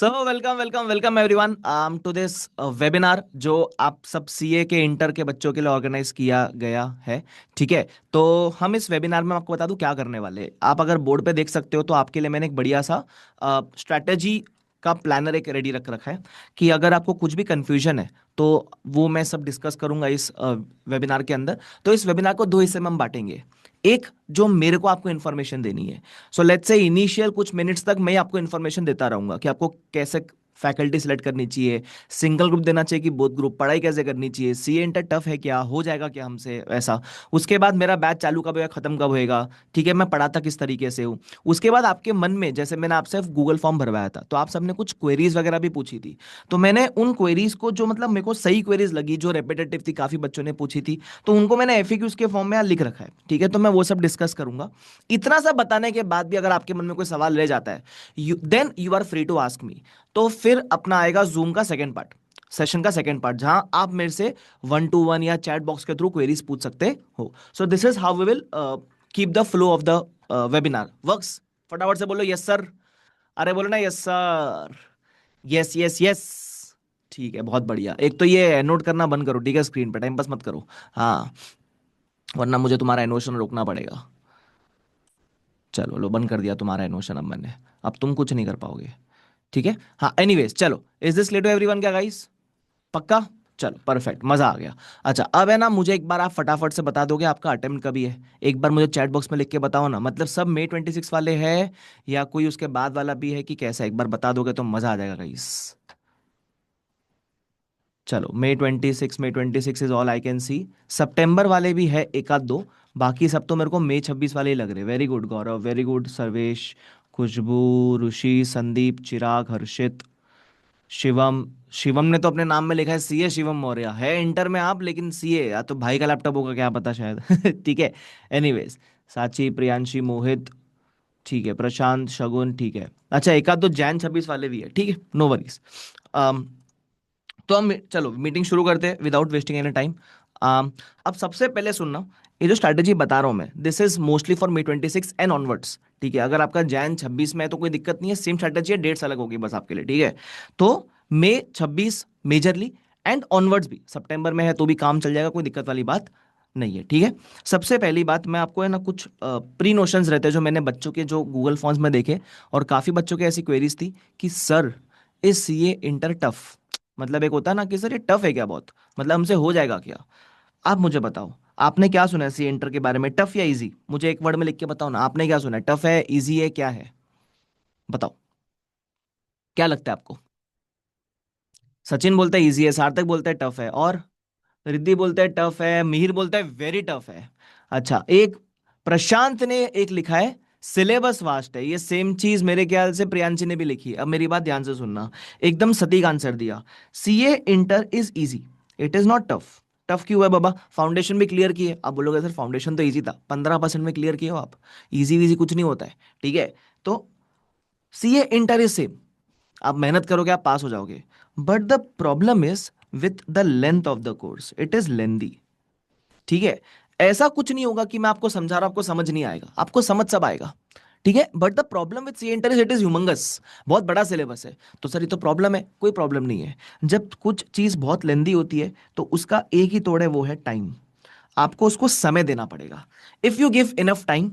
So welcome welcome welcome everyone to this webinar जो आप सब सीए के इंटर के बच्चों के लिए ऑर्गेनाइज किया गया है। ठीक है। तो हम इस वेबिनार में आपको बता दूं क्या करने वाले हैं। आप अगर बोर्ड पे देख सकते हो तो आपके लिए मैंने एक बढ़िया सा स्ट्रैटेजी का प्लानर एक रेडी रख रखा है कि अगर आपको कुछ भी कंफ्यूजन है तो वो मैं सब डिस्कस करूंगा इस वेबिनार के अंदर। तो इस वेबिनार को दो हिस्से में हम बांटेंगे। एक जो मेरे को आपको इन्फॉर्मेशन देनी है। सो लेट्स से इनिशियल कुछ मिनट्स तक मैं आपको इन्फॉर्मेशन देता रहूंगा कि आपको कैसे फैकल्टी सेलेक्ट करनी चाहिए, सिंगल ग्रुप देना चाहिए कि बोथ ग्रुप, पढ़ाई कैसे करनी चाहिए, सीए इंटर टफ है क्या, हो जाएगा क्या हमसे ऐसा। उसके बाद मेरा बैच चालू कब होगा, खत्म कब होएगा। ठीक है, मैं पढ़ाता किस तरीके से हूँ। उसके बाद आपके मन में, जैसे मैंने आपसे गूगल फॉर्म भरवाया था तो आप सबने कुछ क्वेरीज वगैरह भी पूछी थी। तो मैंने उन क्वेरीज को, जो मतलब मेरे को सही क्वेरीज लगी, जो रेपिटेटिव थी, काफी बच्चों ने पूछी थी, तो उनको मैंने एफएक्यूज के फॉर्म में यहाँ लिख रखा है। ठीक है, तो मैं वो सब डिस्कस करूंगा। इतना सब बताने के बाद भी अगर आपके मन में कोई सवाल रह जाता है, then you are free to ask me. तो फिर अपना आएगा जूम का सेकंड पार्ट, सेशन का सेकंड पार्ट, जहां आप मेरे से 1 to 1 या चैट बॉक्स के थ्रू क्वेरीज पूछ सकते हो। So this is how we will keep the flow of the webinar works. फटाफट से बोलो यस सर। अरे बोलो ना yes sir. Yes yes yes. ठीक है, बहुत बढ़िया। एक तो ये नोट करना बंद करो, ठीक है, स्क्रीन पे टाइम पास मत करो। हाँ, वरना मुझे तुम्हारा एनोशन रोकना पड़ेगा। चलो लो, बंद कर दिया तुम्हारा एनोशन अब मैंने। अब तुम कुछ नहीं कर पाओगे। ठीक है। हाँ, एनीवेज चलो, is this clear to everyone क्या गाइस? पक्का? चलो परफेक्ट, मजा आ गया। अच्छा, अब है ना, मुझे एक बार आप फटाफट से बता दोगे आपका अटेम्प्ट कभी है? एक बार मुझे चैट बॉक्स में लिख के बताओ ना, मतलब सब May 26 वाले हैं या कोई उसके बाद वाला भी है कि कैसा, एक बार बता दोगे तो मजा आ जाएगा गाइस। चलो, May 26 is all I can see. सितंबर वाले भी है एक आध दो। बाकी सब तो मेरे को May 26 वाले ही लग रहे। वेरी गुड गौरव, वेरी गुड सर्वेश, खुशबू, ऋषि, संदीप, चिराग, हर्षित, शिवम। शिवम ने तो अपने नाम में लिखा है सीए शिवम मौर्य, है इंटर में आप लेकिन सीए, या तो भाई का लैपटॉप होगा क्या पता शायद। ठीक है। एनीवेज, साची, प्रियांशी, मोहित, ठीक है, प्रशांत, शगुन, ठीक है। अच्छा, एक आध दो Jan 26 वाले भी है, ठीक है, नो वरीज। तो हम चलो मीटिंग शुरू करते हैं विदाउट वेस्टिंग एनी टाइम। अब सबसे पहले सुनना, ये जो स्ट्रैटेजी बता रहा हूँ मैं, this is mostly for May 26 and onwards. ठीक है, अगर आपका Jan 26 में है तो कोई दिक्कत नहीं है, सेम स्ट्रैटेजी है, डेट्स अलग होगी बस आपके लिए। ठीक है। तो May 26 मेजरली, एंड ऑनवर्ड्स भी, सितंबर में है तो भी काम चल जाएगा, कोई दिक्कत वाली बात नहीं है। ठीक है। सबसे पहली बात, मैं आपको है ना कुछ प्री नोशंस रहते हैं जो मैंने बच्चों के जो गूगल फॉर्म्स में देखे, और काफ़ी बच्चों की ऐसी क्वेरीज थी कि सर, इस सीए इंटर टफ, मतलब एक होता है ना कि सर ये टफ है क्या बहुत, मतलब हमसे हो जाएगा क्या। आप मुझे बताओ, आपने क्या सुना है सी इंटर के बारे में, टफ या इजी? मुझे एक वर्ड में लिख के बताओ ना, आपने क्या सुना है, टफ है, इजी है, क्या है? बताओ, क्या लगता है आपको? सचिन बोलता है इजी है, सार्थक बोलता है टफ है, और रिद्धि बोलता है टफ है, मिहिर बोलता है वेरी टफ है। अच्छा, एक प्रशांत ने एक लिखा है सिलेबस वास्ट है। ये सेम चीज मेरे ख्याल से प्रियांशी ने भी लिखी है। अब मेरी बात ध्यान से सुनना, एकदम सटीक आंसर दिया। CA inter is easy, it is not tough. Tough क्यों है बाबा? फाउंडेशन भी क्लियर की है। आप बोलोगे सर फाउंडेशन तो इजी था, 15% में क्लियर किए हो आप। इजी विजी कुछ नहीं होता है। ठीक है। तो सीए इंटर इज सेम, आप मेहनत करोगे आप पास हो जाओगे। But the problem is with the length of the course, it is लेंदी। ठीक है। ऐसा कुछ नहीं होगा कि मैं आपको समझा रहा हूं आपको समझ नहीं आएगा, आपको समझ सब आएगा। ठीक है। But the problem with C inter is it is humongous, बहुत बड़ा सिलेबस है। तो सर ये तो प्रॉब्लम है, कोई प्रॉब्लम नहीं है। जब कुछ चीज बहुत लेंदी होती है तो उसका एक ही तोड़ है, वो है टाइम। आपको उसको समय देना पड़ेगा। If you give enough time,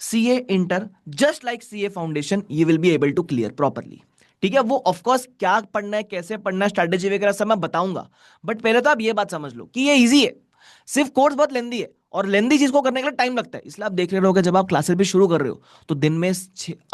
CA inter just like CA foundation, you will be able to clear properly. ठीक है। वो ऑफ कोर्स क्या पढ़ना है, कैसे पढ़ना है, स्ट्रैटेजी वगैरह सब मैं बताऊंगा। बट पहले तो आप ये बात समझ लो कि ये इजी है। सिर्फ कोर्स बहुत लेंदी है, और लेंदी चीज को करने के लिए टाइम लगता है। इसलिए आप देख रहे होगे जब आप क्लासेस भी शुरू कर रहे हो तो दिन में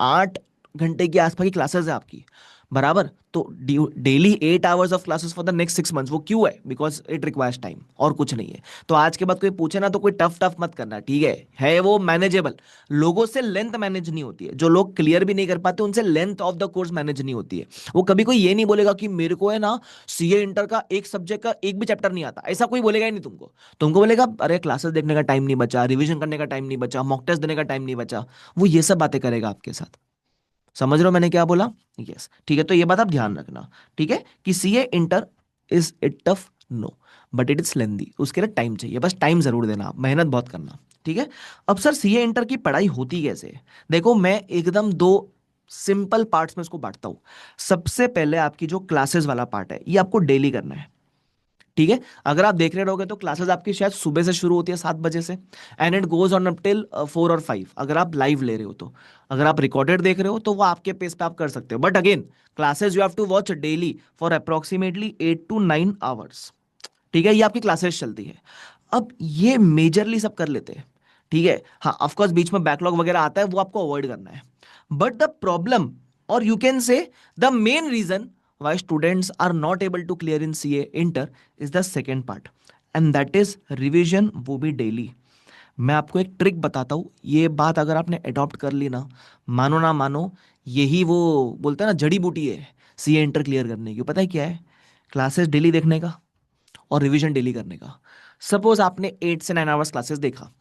8 घंटे के आसपास की क्लासेस है आपकी, बराबर। तो daily 8 hours of classes for the next 6 months, वो क्यों है? बिकॉज इट रिक्वायर्स टाइम, और कुछ नहीं है। तो आज के बाद कोई पूछे ना तो कोई टफ टफ मत करना, ठीक है वो मैनेजेबल। लोगों से लेंथ मैनेज नहीं होती है, जो लोग क्लियर भी नहीं कर पाते उनसे length of the course manage नहीं होती है। वो कभी कोई ये नहीं बोलेगा कि मेरे को है ना सीए इंटर का एक सब्जेक्ट का एक भी चैप्टर नहीं आता, ऐसा कोई बोलेगा ही नहीं तुमको। तुमको बोलेगा अरे क्लासेस देखने का टाइम नहीं बचा, रिवीजन करने का टाइम नहीं बचा, मॉक टेस्ट देने का टाइम नहीं बचा। वो ये सब बातें करेगा आपके साथ। समझ रहे हो मैंने क्या बोला? यस। ठीक है, तो ये बात आप ध्यान रखना। ठीक है, कि CA inter is it tough? No, but it is lengthy. उसके लिए टाइम चाहिए, बस टाइम जरूर देना, मेहनत बहुत करना। ठीक है। अब सर सीए इंटर की पढ़ाई होती कैसे है? देखो, मैं एकदम दो सिंपल पार्ट्स में इसको बांटता हूं। सबसे पहले आपकी जो क्लासेस वाला पार्ट है ये आपको डेली करना है। ठीक है, अगर आप देख रहे रहोगे तो क्लासेस आपकी शायद सुबह से शुरू होती है 7 बजे से, and it goes on up till 4 और 5, अगर आप लाइव ले रहे हो तो। अगर आप रिकॉर्डेड देख रहे हो तो वो आपके पेस पे आप कर सकते हो, but again classes you have to watch daily for approximately 8 to 9 hours. ठीक है, ये आपकी क्लासेस चलती है। अब ये मेजरली सब कर लेते हैं। ठीक है, हाँ ऑफकोर्स बीच में बैकलॉग वगैरह आता है, वो आपको अवॉइड करना है। बट द प्रॉब्लम, और you can say the main reason why students are not able to clear in C A inter is the second part, and that is revision, वो भी डेली। मैं आपको एक ट्रिक बताता हूँ, ये बात अगर आपने अडॉप्ट कर ली ना मानो, यही वो बोलते हैं ना जड़ी बूटी है सी ए इंटर क्लियर करने की। पता है क्या है? क्लासेस डेली देखने का और रिवीजन डेली करने का। सपोज आपने 8 से 9 आवर्स क्लासेस देखा,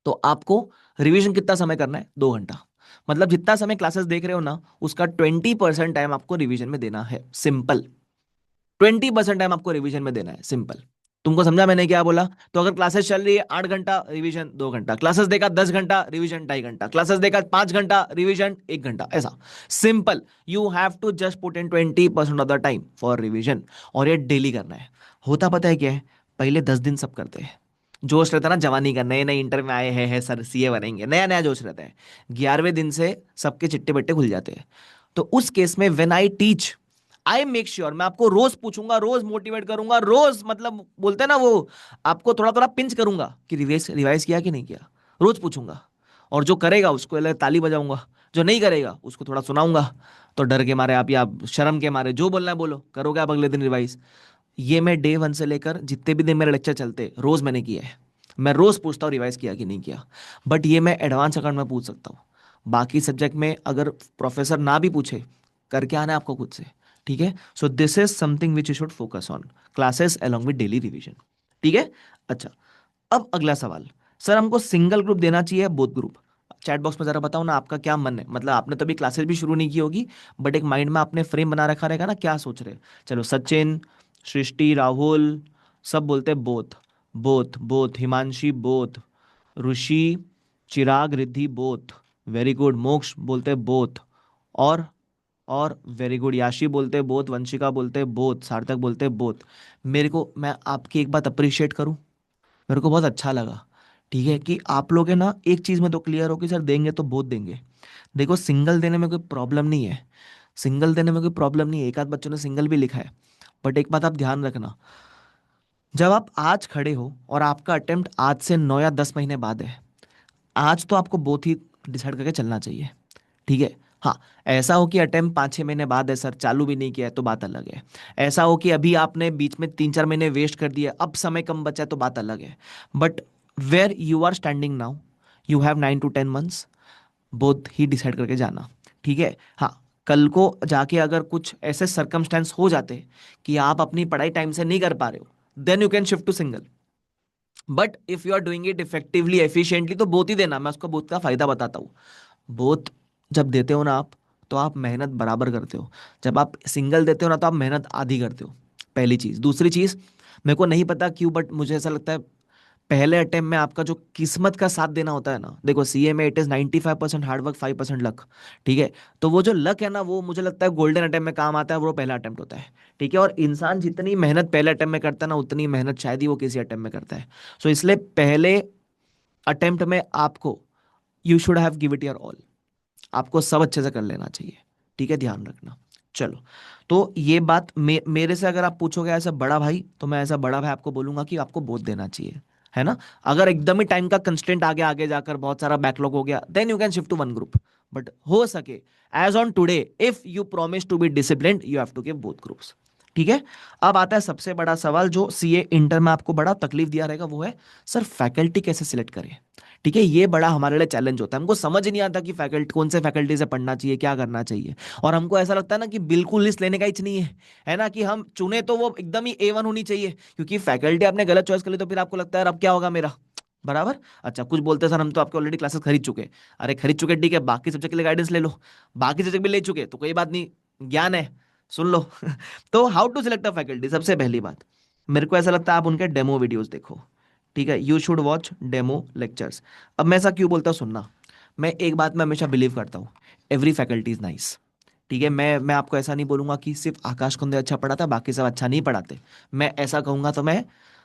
तो आपको रिवीजन कितना समय करना है? 2 घंटा। मतलब जितना समय क्लासेस देख रहे हो ना, उसका 20% टाइम आपको रिवीजन में देना है। सिंपल, 20% टाइम आपको रिवीजन में देना है, सिंपल। तुमको समझा मैंने क्या बोला? तो अगर क्लासेस चल रही है 8 घंटा, रिवीजन 2 घंटा, क्लासेस देखा 10 घंटा, रिवीजन 2.5 घंटा, क्लासेस देखा 5 घंटा, रिवीजन 1 घंटा, ऐसा simple. You have to just put in 20% of the time for revision, और ये डेली करना है। होता पता है क्या है? पहले 10 दिन सब करते हैं, जोश रहता है ना जवानी का, नए नए इंटर में आए हैं सर सीए बनेंगे, नया नया जोश रहता है। 11वें दिन से सबके चिट्टे बट्टे खुल जाते हैं। तो उस केस में when I teach, I make sure मैं आपको रोज पूछूंगा, रोज मोटिवेट करूंगा, रोज मतलब बोलते हैं ना वो, आपको थोड़ा थोड़ा पिंच करूंगा कि रिवाइज रिवाइज किया कि नहीं किया, रोज पूछूंगा। और जो करेगा उसको ताली बजाऊंगा, जो नहीं करेगा उसको थोड़ा सुनाऊंगा। तो डर के मारे आप या शर्म के मारे जो बोलना है बोलो, करोगे आप अगले दिन रिवाइज। ये मैं डे 1 से लेकर जितने भी दिन मेरे लेक्चर चलते रोज मैंने किया है। मैं रोज पूछता हूँ रिवाइज किया कि नहीं किया। बट ये मैं एडवांस अकाउंट में पूछ सकता हूँ। बाकी सब्जेक्ट में अगर प्रोफेसर ना भी पूछे, करके आना है आपको खुद से। ठीक है, सो this is something which you should focus on, classes along with daily revision. ठीक है, अच्छा। अब अगला सवाल, सर हमको सिंगल ग्रुप देना चाहिए बोथ ग्रुप? चैट बॉक्स में जरा बताओ ना आपका क्या मन है। मतलब आपने तो अभी क्लासेस भी शुरू नहीं की होगी, बट एक माइंड में आपने फ्रेम बना रखा रहेगा ना, क्या सोच रहे हैं? चलो सचिन, सृष्टि, राहुल, सब बोलते हैं both. Both both, Himanshi both, Rishi, Chirag, Riddhi both. Very good, Moksh बोलते हैं बोथ। और वेरी गुड, याशी बोलते हैं बोथ, वंशिका बोलते हैं बोथ, सार्थक बोलते हैं बोथ। मेरे को, मैं आपकी एक बात अप्रिशिएट करूं, मेरे को बहुत अच्छा लगा। ठीक है, कि आप लोग है ना एक चीज में तो क्लियर हो कि सर देंगे तो बहुत देंगे। देखो सिंगल देने में कोई प्रॉब्लम नहीं है, सिंगल देने में कोई प्रॉब्लम नहीं है, एक आध बच्चों ने सिंगल भी लिखा है। बट एक बात आप ध्यान रखना, जब आप आज खड़े हो और आपका अटेम्प्ट आज से 9 या 10 महीने बाद है, आज तो आपको बहुत ही डिसाइड करके चलना चाहिए। ठीक है, हाँ। ऐसा हो कि अटेम्प्ट 5-6 महीने बाद है सर, चालू भी नहीं किया है, तो बात अलग है। ऐसा हो कि अभी आपने बीच में 3-4 महीने वेस्ट कर दिए, अब समय कम बचा है, तो बात अलग है। But where you are standing now, you have 9 to 10 months, both ही डिसाइड करके जाना। ठीक है, हाँ। कल को जाके अगर कुछ ऐसे सरकमस्टेंस हो जाते कि आप अपनी पढ़ाई टाइम से नहीं कर पा रहे हो, then you can shift to single. But if you are doing it effectively efficiently, तो बोथ ही देना। मैं उसका बोथ का फायदा बताता हूँ। बोथ जब देते हो ना आप, तो आप मेहनत बराबर करते हो। जब आप सिंगल देते हो ना, तो आप मेहनत आधी करते हो। पहली चीज। दूसरी चीज, मेरे को नहीं पता क्यों, बट मुझे ऐसा लगता है पहले अटेम्प्ट में आपका जो किस्मत का साथ देना होता है ना, देखो सीए में इट इज 95% हार्डवर्क, 5% लक। ठीक है, तो वो जो लक है ना, वो मुझे लगता है गोल्डन अटेम्प्ट में काम आता है, वो पहला अटेम्प्ट होता है। ठीक है, और इंसान जितनी मेहनत पहले अटेम्प्ट में करता है ना, उतनी मेहनत शायद ही वो किसी अटेम्प्ट में करता है। सो इसलिए पहले अटेम्प्ट में आपको, you should have give it your all, आपको सब अच्छे से कर लेना चाहिए। ठीक है, ध्यान रखना। चलो, तो ये बात मेरे से अगर आप पूछोगे ऐसा बड़ा भाई, तो मैं ऐसा बड़ा भाई आपको बोलूंगा कि आपको बहुत देना चाहिए, है ना। अगर एकदम ही टाइम का कंस्टेंट आगे आगे जाकर बहुत सारा बैकलॉग हो गया, then you can shift to one group. But हो सके, as on today, if you promise to be disciplined, you have to give both groups. ठीक है, अब आता है सबसे बड़ा सवाल जो सीए इंटर में आपको बड़ा तकलीफ दिया रहेगा, वो है सर फैकल्टी कैसे सिलेक्ट करें। ठीक है, ये बड़ा हमारे लिए चैलेंज होता है। हमको समझ ही नहीं आता कि फैकल्टी कौन से फैकल्टी से पढ़ना चाहिए, क्या करना चाहिए। और हमको ऐसा लगता है ना कि बिल्कुल लिस्ट लेने का ही नहीं है ना, कि हम चुने तो वो एकदम ही A1 होनी चाहिए, क्योंकि फैकल्टी आपने गलत चॉइस कर ली तो फिर आपको लगता है अब क्या होगा मेरा। बराबर। अच्छा, कुछ बोलते हैं सर हम तो आपके ऑलरेडी क्लासेस खरीद चुके। अरे खरीद चुके ठीक है, बाकी सब्जेक्ट के लिए गाइडेंस ले लो। बाकी सब्जेक्ट भी ले चुके तो कोई बात नहीं, ज्ञान है, सुन लो। तो how to select a faculty, सबसे पहली बात मेरे को ऐसा लगता है आप उनके डेमो वीडियोस देखो। ठीक है, you should watch demo lectures. अब मैं ऐसा क्यों बोलता हूं, सुनना। मैं एक बात में हमेशा बिलीव करता हूँ, एवरी फैकल्टी इज नाइस। ठीक है, मैं आपको ऐसा नहीं बोलूंगा कि सिर्फ आकाश कुंदे अच्छा पढ़ाता बाकी सब अच्छा नहीं पढ़ाते। मैं ऐसा कहूंगा तो मैं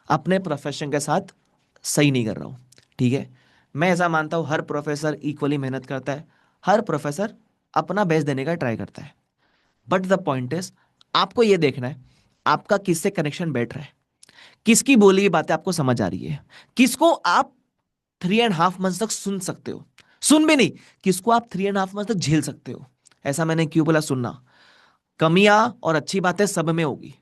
अपने प्रोफेशन के साथ सही नहीं कर रहा हूँ। ठीक है, मैं ऐसा मानता हूँ हर प्रोफेसर इक्वली मेहनत करता है, हर प्रोफेसर अपना बेस्ट देने का ट्राई करता है। बट द पॉइंट इज, आपको ये देखना है आपका किससे कनेक्शन बैठ रहा है, किसकी बोली हुई बातें आपको समझ आ रही है, किसको आप 3.5 मंथ तक सुन सकते हो, सुन भी नहीं, किसको आप 3.5 मंथ तक झेल सकते हो। ऐसा मैंने क्यों बोला सुनना, कमियां और अच्छी बातें सब में होगी।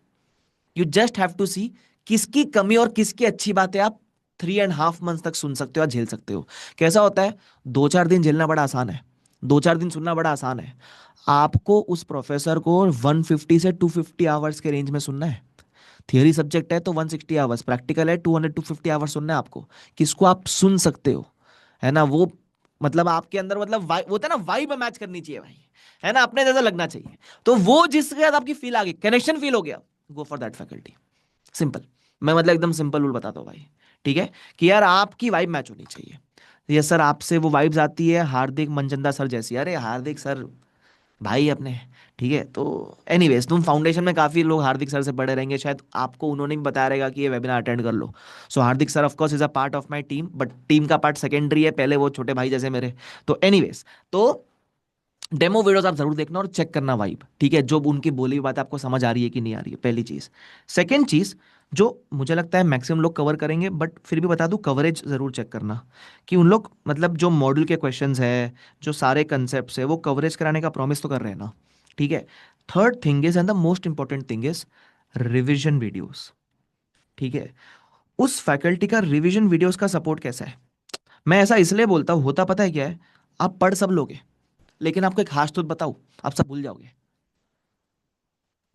यू जस्ट हैव टू सी किसकी कमी और किसकी अच्छी बातें आप 3.5 मंथ तक सुन सकते हो या झेल सकते हो। कैसा होता है, 2-4 दिन झेलना बड़ा आसान है, 2-4 दिन सुनना बड़ा आसान है। आपको उस प्रोफेसर को 150 से 250 आवर्स के रेंज में सुनना है। थियरी सब्जेक्ट है तो 160 आवर्स, प्रैक्टिकल है 200 to 250 आवर्स सुनना है आपको। किसको आप सुन सकते हो, है ना वो, मतलब आपके अंदर मतलब वो होता है ना, वाइब मैच करनी चाहिए भाई, है ना, अपने जैसा लगना चाहिए। तो वो जिसके साथ आपकी फील आ गई, कनेक्शन फील हो गया, go for that faculty. Simple. मैं मतलब एकदम सिंपल रूल बताता हूँ भाई। ठीक है, कि यार आपकी वाइब मैच होनी चाहिए। यस सर, आपसे वो वाइब्स आती है हार्दिक मंजंदा सर जैसी, अरे हार्दिक सर भाई अपने। ठीक है, तो एनीवेज तुम फाउंडेशन में काफ़ी लोग हार्दिक सर से पढ़े रहेंगे, शायद आपको उन्होंने भी बताया रहेगा कि ये वेबिनार अटेंड कर लो। So Hardik sir of course is a part of my team, but team का पार्ट सेकेंडरी है, पहले वो छोटे भाई जैसे मेरे। तो एनीवेज, तो डेमो वीडियोस आप जरूर देखना और चेक करना वाइब। ठीक है, जो उनकी बोली हुई बात आपको समझ आ रही है कि नहीं आ रही है, पहली चीज। सेकंड चीज, जो मुझे लगता है मैक्सिमम लोग कवर करेंगे, बट फिर भी बता दूं, कवरेज जरूर चेक करना कि उन लोग मतलब जो मॉड्यूल के क्वेश्चंस है, जो सारे कंसेप्ट है, वो कवरेज कराने का प्रॉमिस तो कर रहे हैं ना। ठीक है। Third thing is and the most important thing is revision videos. ठीक है, उस फैकल्टी का रिविजन वीडियोस का सपोर्ट कैसा है। मैं ऐसा इसलिए बोलता हूँ, होता पता है क्या है, आप पढ़ सब लोगे, लेकिन आपको एक हाश तो बताऊं, आप सब भूल जाओगे।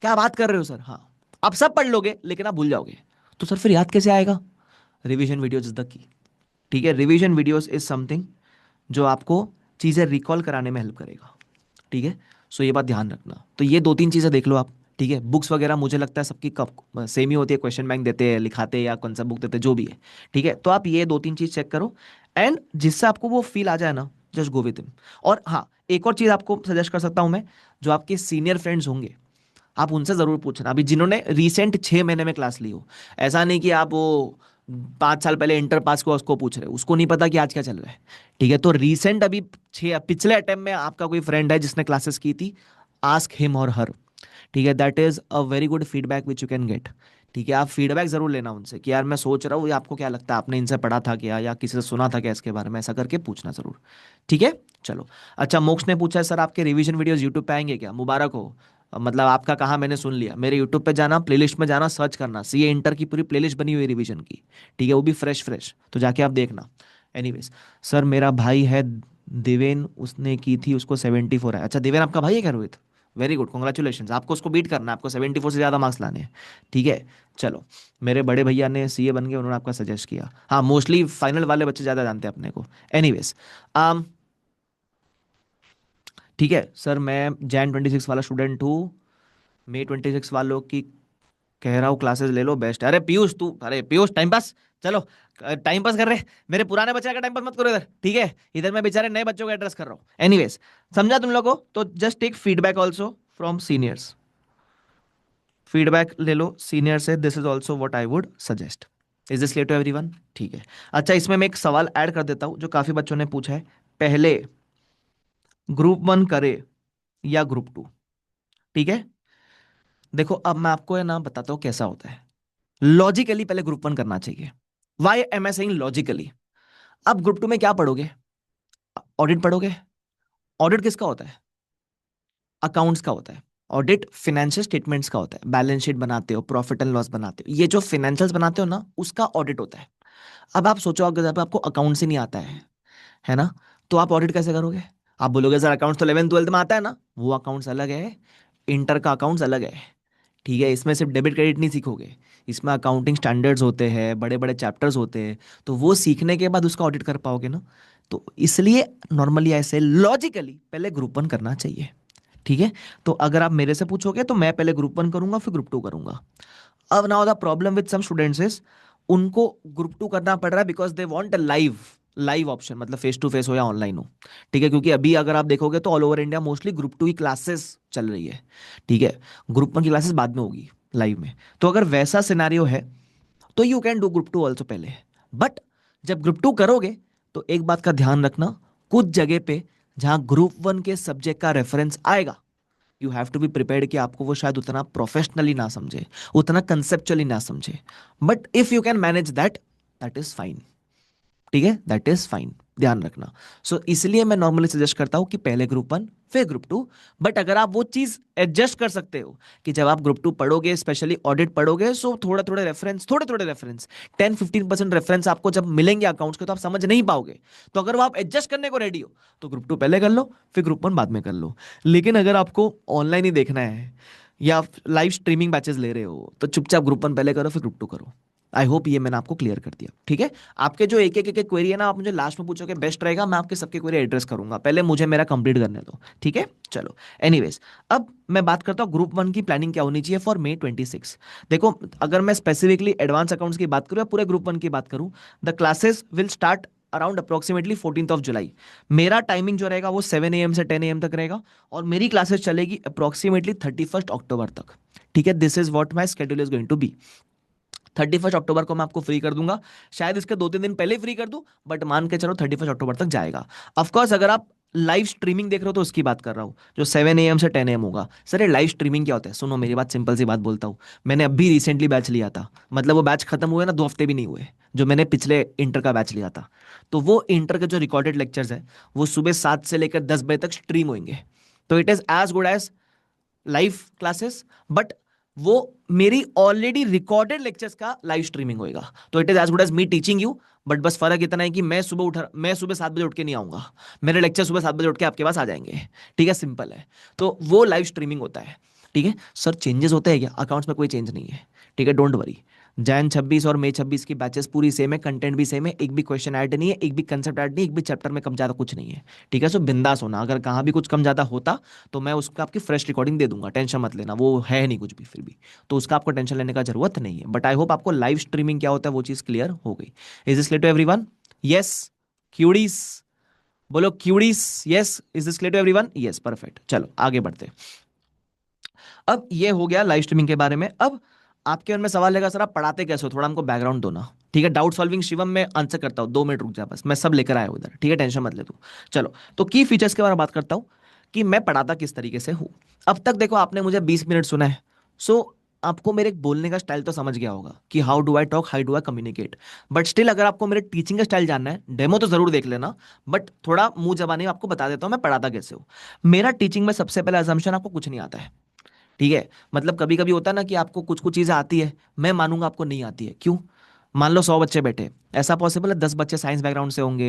क्या बात कर रहे हो सर, हाँ, आप सब पढ़ लोगे लेकिन आप भूल जाओगे। तो सर फिर याद कैसे आएगा, revision videos is the key. ठीक है, रिवीजन वीडियोज इज समथिंग जो आपको चीजें रिकॉल कराने में हेल्प करेगा। ठीक है, सो ये बात ध्यान रखना। तो ये 2-3 चीजें देख लो आप। ठीक है, बुक्स वगैरह मुझे लगता है सबकी कब सेम ही होती है, क्वेश्चन बैंक देते हैं, लिखाते हैं या कौन सा बुक देते हैं, जो भी है। ठीक है, तो आप ये 2-3 चीज चेक करो, एंड जिससे आपको वो फील आ जाए ना, जस्ट गो विद हिम। और हाँ, एक और चीज आपको सजेस्ट कर सकता हूं मैं, जो आपके सीनियर फ्रेंड्स होंगे, आप उनसे जरूर पूछना, अभी जिन्होंने रिसेंट 6 महीने में क्लास ली हो। ऐसा नहीं कि आप वो 5 साल पहले इंटर पास को उसको पूछ रहे हो, उसको नहीं पता कि आज क्या चल रहा है। ठीक है, तो रिसेंट अभी पिछले अटेम्प्ट में आपका कोई फ्रेंड है जिसने क्लासेस की थी, आस्क हिम और हर। ठीक है, that is a very good feedback which you can get. ठीक है, आप फीडबैक जरूर लेना उनसे कि यार मैं सोच रहा हूँ, ये आपको क्या लगता है, आपने इनसे पढ़ा था क्या या किसी से सुना था क्या इसके बारे में, ऐसा करके पूछना जरूर। ठीक है, चलो। अच्छा, मोक्ष ने पूछा है सर आपके रिवीजन वीडियोस यूट्यूब पे आएंगे क्या, मुबारक हो। मतलब आपका कहा मैंने सुन लिया, मेरे यूट्यूब पे जाना, प्लेलिस्ट में जाना, सर्च करना, सीए इंटर की पूरी प्लेलिस्ट बनी हुई है रिवीजन की। ठीक है, वो भी फ्रेश फ्रेश, तो जाके आप देखना। एनीवेज, सर मेरा भाई है दिवेन, उसने की थी, उसको 74 है। अच्छा, दिवेन आपका भाई है क्या रोहित, वेरी गुड, कॉन्ग्रेचुलेशन, आपको उसको बीट करना है, आपको 74 से ज़्यादा मार्क्स लाने हैं। ठीक है, चलो। मेरे बड़े भैया ने सीए बन गए, उन्होंने आपका सजेस्ट किया, हाँ मोस्टली फाइनल वाले बच्चे ज़्यादा जानते हैं अपने को। एनीवेज, ठीक है सर, मैं Jan 26 वाला स्टूडेंट हूँ, May 26 वालों की कह रहा हूँ क्लासेस ले लो, बेस्ट। अरे पीयूष तू, अरे पीयूष टाइम पास, चलो टाइम पास कर रहे, मेरे पुराने बच्चे का टाइम पास मत करो इधर। ठीक है, इधर मैं बेचारे नए बच्चों को एड्रेस कर रहा हूँ। एनीवेज, समझा तुम लोगों को, तो just take feedback also from seniors, feedback ले लो सीनियर से, this is also what I would suggest. Is this clear to everyone. ठीक है। अच्छा, इसमें मैं एक सवाल ऐड कर देता हूँ जो काफी बच्चों ने पूछा है, पहले ग्रुप 1 करे या ग्रुप 2। ठीक है, देखो अब मैं आपको है ना बताता हूँ कैसा होता है। लॉजिकली पहले ग्रुप 1 करना चाहिए। Why am I saying logically. अब ग्रुप 2 में क्या पढ़ोगे, ऑडिट पढ़ोगे। ऑडिट किसका होता है, अकाउंट्स का होता है। ऑडिट फाइनेंशियल स्टेटमेंट्स का होता है, बैलेंस शीट बनाते हो, प्रॉफिट एंड लॉस बनाते हो, ये जो फाइनेंशियल्स बनाते हो ना, उसका ऑडिट होता है। अब आप सोचो, अगर जब आपको अकाउंट से नहीं आता है ना, तो आप ऑडिट कैसे करोगे। आप बोलोगे सर अकाउंट्स तो 11th 12th में आता है ना, वो अकाउंट्स अलग है, इंटर का अकाउंट्स अलग है। ठीक है, इसमें सिर्फ डेबिट क्रेडिट नहीं सीखोगे, इसमें अकाउंटिंग स्टैंडर्ड्स होते हैं, बड़े बड़े चैप्टर्स होते हैं, तो वो सीखने के बाद उसका ऑडिट कर पाओगे ना। तो इसलिए नॉर्मली ऐसे लॉजिकली पहले ग्रुप 1 करना चाहिए। ठीक है, तो अगर आप मेरे से पूछोगे तो मैं पहले ग्रुप 1 करूंगा फिर ग्रुप 2 करूंगा। अब now the problem with some students is, उनको ग्रुप 2 करना पड़ रहा है because they want a live live option, मतलब फेस टू फेस हो या ऑनलाइन हो। ठीक है, क्योंकि अभी अगर आप देखोगे तो all over India mostly group two की क्लासेस चल रही है। ठीक है, ग्रुप वन की क्लासेस बाद में होगी लाइव में। तो अगर वैसा सिनारियो है तो you can do group two also पहले। बट जब ग्रुप टू करोगे तो एक बात का ध्यान रखना, कुछ जगह पे जहां ग्रुप वन के सब्जेक्ट का रेफरेंस आएगा, you have to be prepared कि आपको वो शायद उतना प्रोफेशनली ना समझे, उतना कंसेप्चुअली ना समझे। But if you can manage that, that is fine. ठीक है, दैट इज फाइन, ध्यान रखना। सो इसलिए मैं नॉर्मली सजेस्ट करता हूं कि पहले ग्रुप वन फिर ग्रुप टू। बट अगर आप वो चीज एडजस्ट कर सकते हो कि जब आप ग्रुप टू पढ़ोगे, स्पेशली ऑडिट पढ़ोगे, सो थोड़े थोड़े रेफरेंस, 10-15% रेफरेंस आपको जब मिलेंगे अकाउंट्स के तो आप समझ नहीं पाओगे। तो अगर वो आप एडजस्ट करने को रेडी हो तो ग्रुप टू पहले कर लो, फिर ग्रुप वन बाद में कर लो। लेकिन अगर आपको ऑनलाइन ही देखना है या लाइव स्ट्रीमिंग बैचेस ले रहे हो तो चुपचाप ग्रुप वन पहले करो फिर ग्रुप टू करो। आई होप ये मैंने आपको क्लियर कर दिया। ठीक है, आपके जो एक क्वेरी है ना, आप मुझे लास्ट में पूछोगे बेस्ट रहेगा, मैं आपके सबके क्वेरी एड्रेस करूंगा, पहले मुझे मेरा कंप्लीट करने दो। ठीक है, चलो। एनीवेज, अब मैं बात करता हूँ ग्रुप वन की प्लानिंग क्या होनी चाहिए फॉर May 26। देखो, अगर मैं स्पेसिफिकली एडवांस अकाउंट्स की बात करूँ या पूरे ग्रुप वन की बात करूँ, the classes will start around approximately 14 जुलाई। मेरा टाइमिंग जो रहेगा वो 7 AM से 10 AM तक रहेगा, और मेरी क्लासेस चलेगी अप्रोक्सीमेटली 31 अक्टूबर तक। ठीक है, this is what my schedule is going to be. 31 अक्टूबर को मैं आपको फ्री कर दूंगा, शायद इसके 2-3 दिन पहले फ्री कर दूं, बट मान के चलो 31 अक्टूबर तक जाएगा। ऑफकोर्स अगर आप लाइव स्ट्रीमिंग देख रहे हो तो उसकी बात कर रहा हूँ, जो 7 AM से 10 AM होगा। सर ये लाइव स्ट्रीमिंग क्या होता है? सुनो मेरी बात, सिंपल सी बात बोलता हूँ। मैंने अभी रिसेंटली बैच लिया था, मतलब वो बैच खत्म हुए ना 2 हफ्ते भी नहीं हुए, जो मैंने पिछले इंटर का बैच लिया था। तो वो इंटर के जो रिकॉर्डेड लेक्चर्स है वो सुबह 7 से लेकर 10 बजे तक स्ट्रीम होंगे। तो it is as good as live classes, but वो मेरी ऑलरेडी रिकॉर्डेड लेक्चर्स का लाइव स्ट्रीमिंग होएगा। तो it is as good as me teaching you. But बस फर्क इतना है कि मैं सुबह 7 बजे उठ के नहीं आऊंगा, मेरे लेक्चर सुबह 7 बजे उठ के आपके पास आ जाएंगे। ठीक है, सिंपल है। तो वो लाइव स्ट्रीमिंग होता है। ठीक है सर, चेंजेस होते हैं क्या? अकाउंट्स में कोई चेंज नहीं है। ठीक है, डोंट वरी। Jan 26 और May 26 की बैचेस पूरी सेम है, कंटेंट भी सेम है, एक भी क्वेश्चन ऐड नहीं है, एक भी कंसेप्ट ऐड नहीं है, एक भी चैप्टर में कम ज्यादा कुछ नहीं है। ठीक है, सो बिंदास होना, अगर कहाँ भी कुछ कम ज्यादा होता तो मैं उसका आपकी फ्रेश रिकॉर्डिंग दे दूंगा, टेंशन मत लेना, वो है नहीं कुछ भी फिर भी। तो उसका आपको टेंशन लेने का जरूरत नहीं है। बट आई होप आपको लाइव स्ट्रीमिंग क्या होता है वो चीज क्लियर हो गई। Is this clear to everyone? Yes? क्यूडीज बोलो, क्यूडीज। Yes, is this clear to everyone? Yes, perfect. चलो आगे बढ़ते हैं। अब ये हो गया लाइव स्ट्रीमिंग के बारे में। अब आपके मन में सवाल रहेगा, सर आप पढ़ाते कैसे हो, थोड़ा हमको बैकग्राउंड दो ना। ठीक है, डाउट सॉल्विंग शिवम में आंसर करता हूँ, 2 मिनट रुक जा बस, मैं सब लेकर आया हूँ इधर। ठीक है, टेंशन मत ले तू। चलो, तो की फीचर्स के बारे में बात करता हूँ कि मैं पढ़ाता किस तरीके से हूँ। अब तक देखो आपने मुझे 20 मिनट सुना है, सो आपको मेरे बोलने का स्टाइल तो समझ गया होगा कि how do I talk, how do I communicate. But still अगर आपको मेरे टीचिंग का स्टाइल जानना है, डेमो तो जरूर देख लेना, बट थोड़ा मुंह जबानी में आपको बता देता हूँ मैं पढ़ाता कैसे हूँ। मेरा टीचिंग में सबसे पहला असम्पशन, आपको कुछ नहीं आता है। ठीक है, मतलब कभी कभी होता है ना कि आपको कुछ कुछ चीजें आती है, मैं मानूंगा आपको नहीं आती है। क्यों? मान लो 100 बच्चे बैठे, ऐसा पॉसिबल है 10 बच्चे साइंस बैकग्राउंड से होंगे,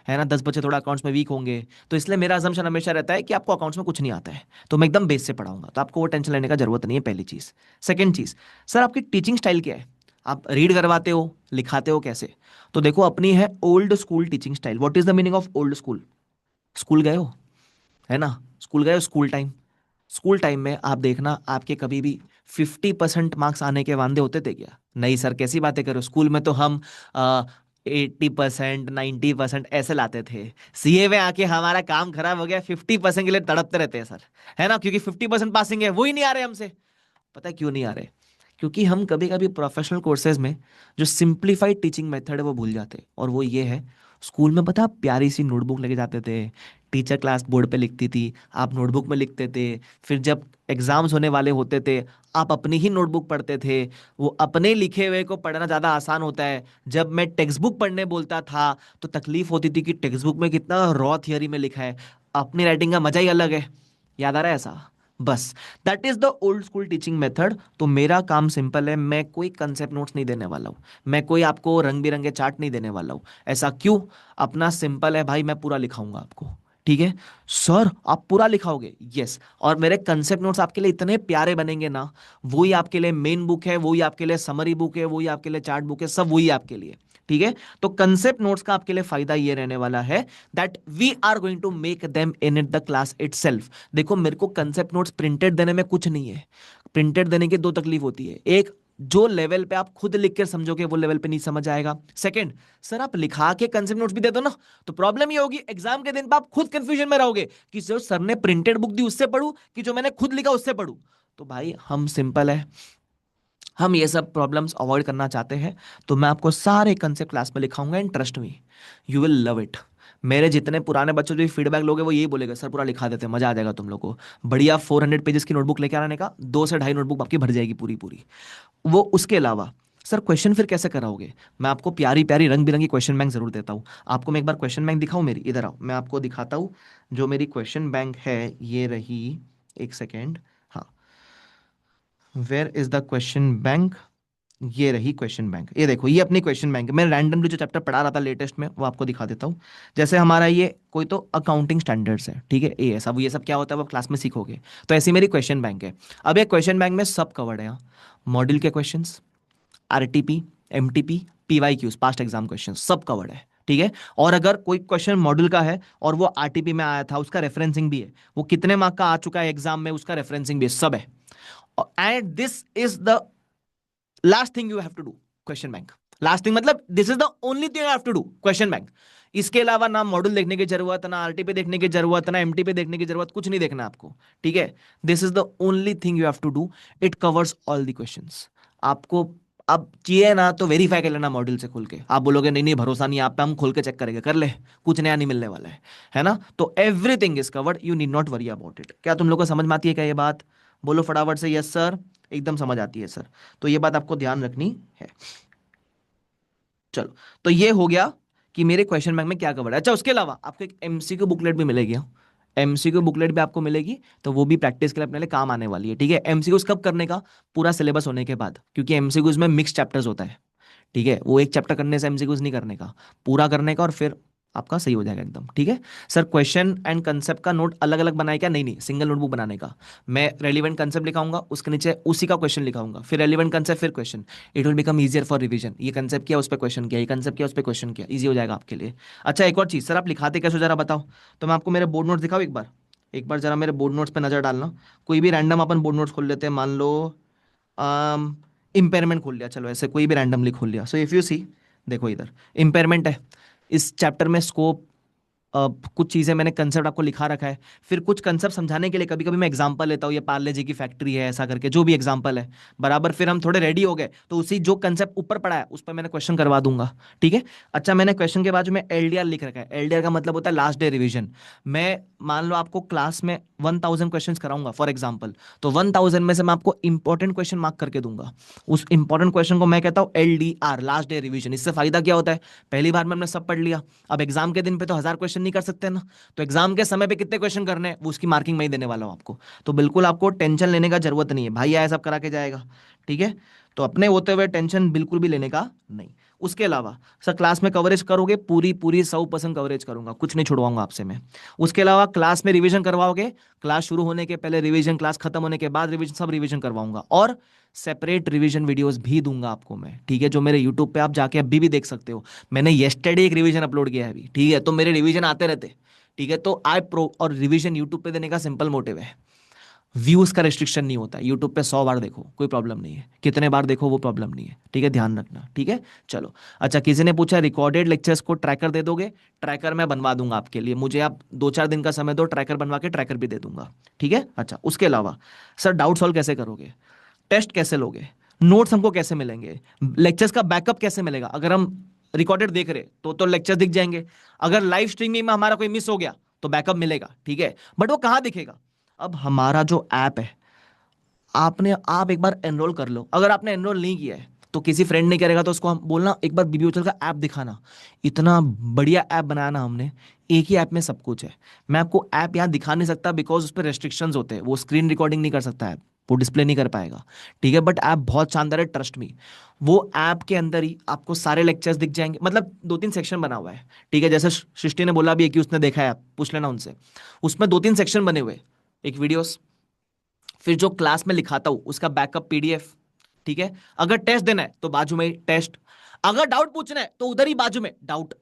है ना, 10 बच्चे थोड़ा अकाउंट्स में वीक होंगे। तो इसलिए मेरा असम्पशन हमेशा रहता है कि आपको अकाउंट्स में कुछ नहीं आता है, तो मैं एकदम बेस से पढ़ाऊंगा, तो आपको वो टेंशन लेने का जरूरत नहीं है, पहली चीज। सेकेंड चीज, सर आपकी टीचिंग स्टाइल क्या है, आप रीड करवाते हो, लिखाते हो, कैसे? तो देखो, अपनी है old school teaching style. What is the meaning of old school? School गए हो, है ना, स्कूल गए हो, स्कूल टाइम। स्कूल टाइम में आप देखना, आपके कभी भी 50% मार्क्स आने के वांदे होते थे क्या? नहीं सर, कैसी बातें करो, स्कूल में तो हम 80%, 90% ऐसे लाते थे। सीए में आके हमारा काम खराब हो गया, 50% के लिए तड़पते रहते हैं सर, है ना, क्योंकि 50% पासिंग है, वो ही नहीं आ रहे हमसे। पता है क्यों नहीं आ रहे? क्योंकि हम कभी कभी प्रोफेशनल कोर्सेज में जो सिंप्लीफाइड टीचिंग मेथड है वो भूल जाते हैं, और वो ये है, स्कूल में पता प्यारी सी नोटबुक लेके जाते थे, टीचर क्लास बोर्ड पे लिखती थी, आप नोटबुक में लिखते थे, फिर जब एग्जाम्स होने वाले होते थे आप अपनी ही नोटबुक पढ़ते थे। वो अपने लिखे हुए को पढ़ना ज़्यादा आसान होता है। जब मैं टेक्स्ट बुक पढ़ने बोलता था तो तकलीफ होती थी कि टेक्स्ट बुक में कितना रॉ थियरी में लिखा है, अपनी राइटिंग का मजा ही अलग है। याद आ रहा है ऐसा? बस, that is the old school teaching method. तो मेरा काम सिंपल है, मैं कोई कंसेप्ट नोट्स नहीं देने वाला हूँ, मैं कोई आपको रंग बिरंगे चार्ट नहीं देने वाला हूँ। ऐसा क्यों? अपना सिंपल है भाई, मैं पूरा लिखाऊंगा आपको। ठीक है सर, आप पूरा लिखाओगे? यस। और मेरे कंसेप्ट नोट्स आपके लिए इतने प्यारे बनेंगे ना, वही आपके लिए मेन बुक है, वही आपके लिए समरी बुक है, वही आपके लिए चार्ट बुक है, सब वही आपके लिए। ठीक है, तो कंसेप्ट नोट्स का आपके लिए फायदा ये रहने वाला है that we are going to make them in it the class itself. देखो, मेरे को कंसेप्ट नोट्स प्रिंटेड देने में कुछ नहीं है। प्रिंटेड देने की दो तकलीफ होती है, एक जो लेवल पे आप खुद लिख कर समझोगे वो लेवल पे नहीं समझ आएगा। सेकंड, सर आप लिखा के कंसेप्ट नोट्स भी दे दो ना, तो प्रॉब्लम ये होगी एग्जाम के दिन पे आप खुद कंफ्यूजन में रहोगे कि जो सर ने प्रिंटेड बुक दी उससे पढ़ूं कि जो मैंने खुद लिखा उससे पढ़ूं। तो भाई हम सिंपल है, हम ये सब प्रॉब्लम्स अवॉइड करना चाहते हैं। तो मैं आपको सारे कंसेप्ट क्लास में लिखाऊंगा and trust me, you will love it. मेरे जितने पुराने बच्चों जो भी फीडबैक लोगे वो यही बोलेगा, सर पूरा लिखा देते हैं, मजा आ जाएगा तुम लोग को। बढ़िया 400 पेजेस की नोटबुक लेके आने का, 2 से ढाई नोटबुक आपकी भर जाएगी पूरी पूरी। वो उसके अलावा सर क्वेश्चन फिर कैसे कराओगे? मैं आपको प्यारी प्यारी रंग बिरंगी क्वेश्चन बैंक जरूर देता हूँ। आपको मैं एक बार क्वेश्चन बैंक दिखाऊं मेरी, इधर आओ मैं आपको दिखाता हूँ। जो मेरी क्वेश्चन बैंक है ये रही, एक सेकेंड, हाँ, where is the question bank? ये रही क्वेश्चन बैंक, ये देखो ये अपनी क्वेश्चन बैंक है। मैं रैंडमली जो चैप्टर पढ़ा रहा था लेटेस्ट में वो आपको दिखा देता हूँ। जैसे हमारा ये कोई तो अकाउंटिंग स्टैंडर्ड्स है, ठीक है, ये सब, ये सब क्या होता है वो आप क्लास में सीखोगे। तो ऐसी मेरी क्वेश्चन बैंक है। अब ये क्वेश्चन बैंक में सब कवर्ड है यहाँ। मॉड्यूल के questions, RTP, MTP, PYQs, past exam question सब कवर्ड है, ठीक है। और अगर कोई क्वेश्चन मॉड्यूल का है और वो आरटीपी में आया था, उसका रेफरेंसिंग भी है, वो कितने मार्क का आ चुका है एग्जाम में, उसका रेफरेंसिंग भी है, सब है। And this is the last thing you have to do, question bank. Last thing मतलब this is the only thing you have to do, question bank. इसके अलावा ना मॉड्यूल देखने की जरूरत, ना आरटीपी देखने की जरूरत, ना एमटीपी देखने की जरूरत, कुछ नहीं देखना आपको, ठीक है। This is the only thing you have to do, it covers all the questions. आपको अब चाहिए ना तो वेरीफाई कर लेना मॉड्यूल से खुल के। आप बोलोगे नहीं नहीं भरोसा नहीं आप पे, हम खोल के चेक करेंगे, कर ले, कुछ नया नहीं मिलने वाला है ना। तो everything is covered, you need not worry about it. क्या तुम लोग को समझ में आती है क्या ये बात? बोलो फटाफट से यस सर, एकदम समझ आती है सर। तो ये बात आपको ध्यान रखनी है। चलो, तो ये हो गया कि मेरे क्वेश्चन बैंक में क्या कवर है। अच्छा, उसके अलावा आपको एक एमसीक्यू बुकलेट भी मिलेगी। एमसीक्यू बुकलेट भी आपको मिलेगी, तो वो भी प्रैक्टिस के लिए अपने लिए काम आने वाली है, ठीक है। एमसीक्यूज कब करने का? पूरा सिलेबस होने के बाद, क्योंकि एमसीक्यूज में मिक्स चैप्टर्स होता है, ठीक है। वो एक चैप्टर करने से एमसीक्यूज नहीं करने का, पूरा करने का, और फिर आपका सही हो जाएगा एकदम, ठीक है। सर क्वेश्चन एंड कंसेप्ट का नोट अलग अलग बनाए क्या? नहीं नहीं, सिंगल नोटबुक बनाने का। मैं रेलिवेंट कंसेप्ट लिखाऊंगा, उसके नीचे उसी का क्वेश्चन लिखाऊंगा, फिर रेलिवेंट कंसेप्ट, फिर question. It will become easier for revision. ये कंसेप्ट किया उस पर क्वेश्चन किया, ये कंसेप्ट किया उस पर क्वेश्चन किया, ईजी हो जाएगा आपके लिए। अच्छा, एक और चीज़, सर आप लिखाते कैसे हो जरा बताओ। तो मैं आपको मेरे बोर्ड नोट्स दिखाऊँ एक बार, एक बार जरा मेरे बोर्ड नोट्स पे नजर डालना। कोई भी रैंडम अपन बोर्ड नोट्स खोल लेते हैं, मान लो इम्पेयरमेंट खोल लिया, चलो ऐसे कोई भी रैंडमली खोल लिया। सो इफ यू सी, देखो इधर इम्पेयरमेंट है। इस चैप्टर में स्कोप, कुछ चीज़ें मैंने कंसेप्ट आपको लिखा रखा है। फिर कुछ कंसेप्ट समझाने के लिए कभी कभी मैं एग्जांपल लेता हूँ, ये पार्ले जी की फैक्ट्री है ऐसा करके, जो भी एग्जांपल है बराबर। फिर हम थोड़े रेडी हो गए तो उसी जो कंसेप्ट ऊपर पड़ा है उस पर मैंने क्वेश्चन करवा दूंगा, ठीक है। अच्छा, मैंने क्वेश्चन के बाद में एलडीआर लिख रखा है। एलडीआर का मतलब होता है लास्ट डे रिविजन। मैं मान लो आपको क्लास में 1000 क्वेश्चन कराऊंगा फॉर एग्जाम्पल, तो 1000 में से मैं आपको इंपॉर्टेंट क्वेश्चन मार्क करके दूंगा। उस इंपॉर्टेंट क्वेश्चन को मैं कहता हूँ एलडीआर, लास्ट डे रिविजन। इससे फायदा क्या होता है? पहली बार में हमने सब पढ़ लिया, अब एग्जाम के दिन पे तो 1000 क्वेश्चन नहीं कर सकते ना, तो एग्जाम के समय पे कितने क्वेश्चन करने हैं वो उसकी मार्किंग मैं ही देने वाला हूं आपको। तो बिल्कुल आपको टेंशन लेने का जरूरत नहीं है, भाई आया सब करा के जाएगा, ठीक है। तो अपने होते हुए टेंशन बिल्कुल भी लेने का नहीं। उसके अलावा सर क्लास में कवरेज करोगे? पूरी पूरी 100% कवरेज करूंगा, कुछ नहीं छुड़वाऊंगा आपसे मैं। उसके अलावा क्लास में रिवीजन करवाओगे? क्लास शुरू होने के पहले रिवीजन, क्लास खत्म होने के बाद रिवीजन, सब रिवीजन करवाऊंगा। और सेपरेट रिवीजन वीडियोस भी दूंगा आपको मैं, ठीक है, जो मेरे यूट्यूब पे आप जाके अभी भी देख सकते हो। मैंने येस्टरडे एक रिवीजन अपलोड किया है अभी, ठीक है, तो मेरे रिवीजन आते रहते, ठीक है। तो आई प्रो और रिवीजन यूट्यूब पे देने का सिंपल मोटिव है, व्यूज का रिस्ट्रिक्शन नहीं होता है। यूट्यूब पे 100 बार देखो कोई प्रॉब्लम नहीं है, कितने बार देखो वो प्रॉब्लम नहीं है, ठीक है, ध्यान रखना, ठीक है। चलो, अच्छा, किसी ने पूछा रिकॉर्डेड लेक्चर्स को ट्रैकर दे दोगे? ट्रैकर मैं बनवा दूंगा आपके लिए, मुझे आप 2-4 दिन का समय दो, ट्रैकर बनवा के ट्रैकर भी दे दूंगा, ठीक है। अच्छा, उसके अलावा सर डाउट सॉल्व कैसे करोगे? टेस्ट कैसे लोगे? नोट्स हमको कैसे मिलेंगे? लेक्चर्स का बैकअप कैसे मिलेगा? अगर हम रिकॉर्डेड देख रहे तो लेक्चर दिख जाएंगे। अगर लाइव स्ट्रीमिंग में हमारा कोई मिस हो गया तो बैकअप मिलेगा, ठीक है, बट वो कहाँ दिखेगा? अब हमारा जो ऐप है, आप एक बार एनरोल कर लो। अगर आपने एनरोल नहीं किया है तो किसी फ्रेंड नहीं करेगा तो उसको हम बोलना एक बार बीबीओचल का ऐप दिखाना। इतना बढ़िया ऐप बनाया ना हमने, एक ही ऐप में सब कुछ है। मैं आपको ऐप यहाँ दिखा नहीं सकता बिकॉज उस पर रेस्ट्रिक्शंस होते हैं, वो स्क्रीन रिकॉर्डिंग नहीं कर सकता ऐप, वो डिस्प्ले नहीं कर पाएगा, ठीक है। बट ऐप बहुत शानदार है, ट्रस्ट मी। वो ऐप के अंदर ही आपको सारे लेक्चर्स दिख जाएंगे, मतलब 2-3 सेक्शन बना हुआ है, ठीक है। जैसे सृष्टि ने बोला भी है कि उसने देखा है, आप पूछ लेना उनसे। उसमें 2-3 सेक्शन बने हुए, एक वीडियोस, फिर जो क्लास में लिखाता हूं उसका बैकअप पीडीएफ, ठीक है। अगर टेस्ट देना है तो बाजू में ही टेस्ट, अगर डाउट पूछना है तो उधर ही बाजू में डाउट।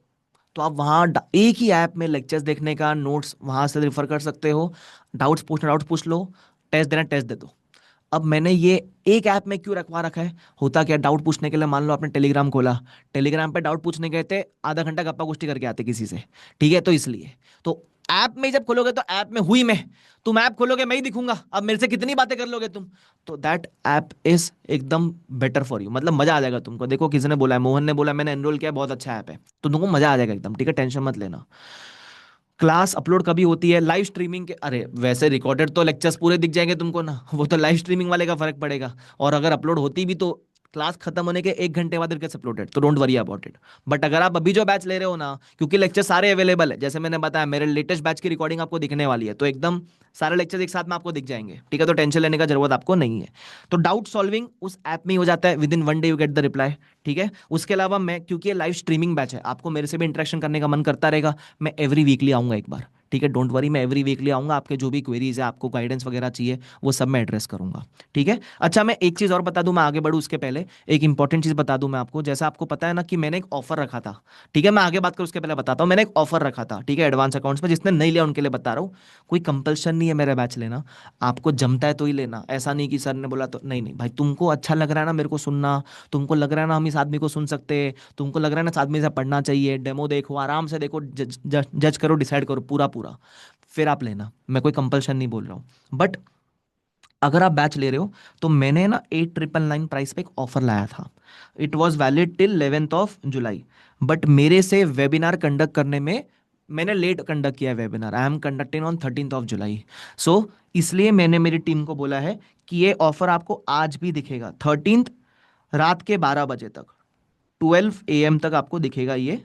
तो आप वहां एक ही ऐप में लेक्चर्स देखने का, नोट्स वहां से रिफर कर सकते हो। डाउट्स पूछना डाउट्स पूछ लो, टेस्ट देना टेस्ट दे दो। अब मैंने ये एक ऐप में क्यों रखवा रखा है, होता क्या, डाउट पूछने के लिए मान लो आपने टेलीग्राम खोला, टेलीग्राम पे डाउट पूछने गए थे, आधा घंटा गप्पा गोष्ठी करके आते किसी से, ठीक है, तो इसलिए तो ऐप में जब खोलोगे तो ऐप में हुई मैं, तुम ऐप खोलोगे मैं ही दिखूंगा, अब मेरे से कितनी बातें कर लोगे तुम, तो दैट ऐप इज एकदम बेटर फॉर यू, मतलब मजा आ जाएगा तुमको। देखो किसी ने बोला है, मोहन ने बोला मैंने एनरोल किया है, बहुत अच्छा ऐप है, तो तुमको मजा आ जाएगा एकदम, ठीक है, टेंशन मत लेना। क्लास अपलोड कभी होती है, लाइव स्ट्रीमिंग के, अरे वैसे रिकॉर्डेड तो लेक्चर्स पूरे दिख जाएंगे तुमको ना, वो तो लाइव स्ट्रीमिंग वाले का फर्क पड़ेगा, और अगर अपलोड होती भी तो क्लास खत्म होने के 1 घंटे बाद इट अपलोडेड, तो don't worry about it. But अगर आप अभी जो बैच ले रहे हो ना, क्योंकि लेक्चर सारे अवेलेबल है, जैसे मैंने बताया मेरे लेटेस्ट बैच की रिकॉर्डिंग आपको दिखने वाली है, तो एकदम सारे लेक्चर्स एक साथ में आपको दिख जाएंगे, ठीक है, तो टेंशन लेने का जरूरत आपको नहीं है। तो डाउट सॉल्विंग उस ऐप में ही हो जाता है, with in 1 day you get the reply, ठीक है। उसके अलावा मैं, क्योंकि ये लाइव स्ट्रीमिंग बैच है, आपको मेरे से भी इंटरेक्शन करने का मन करता रहेगा, मैं एवरी वीकली आऊंगा एक बार, ठीक है, डोंट वरी, मैं एवरी वीकली आऊंगा, आपके जो भी क्वेरीज है, आपको गाइडेंस वगैरह चाहिए, वो सब मैं एड्रेस करूंगा, ठीक है। अच्छा मैं एक चीज़ और बता दूं, मैं आगे बढ़ूं उसके पहले एक इंपॉर्टेंट चीज़ बता दूं मैं आपको, जैसा आपको पता है ना कि मैंने एक ऑफर रखा था, ठीक है, मैं आगे बात करूं उसके पहले बताता हूं, मैंने एक ऑफर रखा था, ठीक है, एडवांस अकाउंट्स में, जिसने नहीं लिया उनके लिए बता रहा हूँ, कोई कंपल्शन नहीं है मेरा बैच लेना, आपको जमता है तो ही लेना, ऐसा नहीं कि सर ने बोला तो, नहीं नहीं भाई, तुमको अच्छा लग रहा है ना मेरे को सुनना, तुमको लग रहा है ना हम इस आदमी को सुन सकते हैं, तुमको लग रहा है ना इस आदमी से पढ़ना चाहिए, डेमो देखो, आराम से देखो, जज करो, डिसाइड करो पूरा पूरा, फिर आप लेना, मैं कोई कंपल्शन नहीं बोल रहा हूँ। बट अगर आप बैच ले रहे हो, तो मैंने ना 8,999 प्राइस पे एक ऑफर लाया था, it was valid till 11 July. But मेरे से वेबिनार कंडक्ट करने में, मैंने लेट कंडक्ट किया है webinar, I am conducting on 13 जुलाई। सो इसलिए मैंने मेरी टीम को बोला है कि ये ऑफर आपको आज भी दिखेगा, 13 रात के 12 बजे तक, 12 AM तक आपको दिखेगा ये,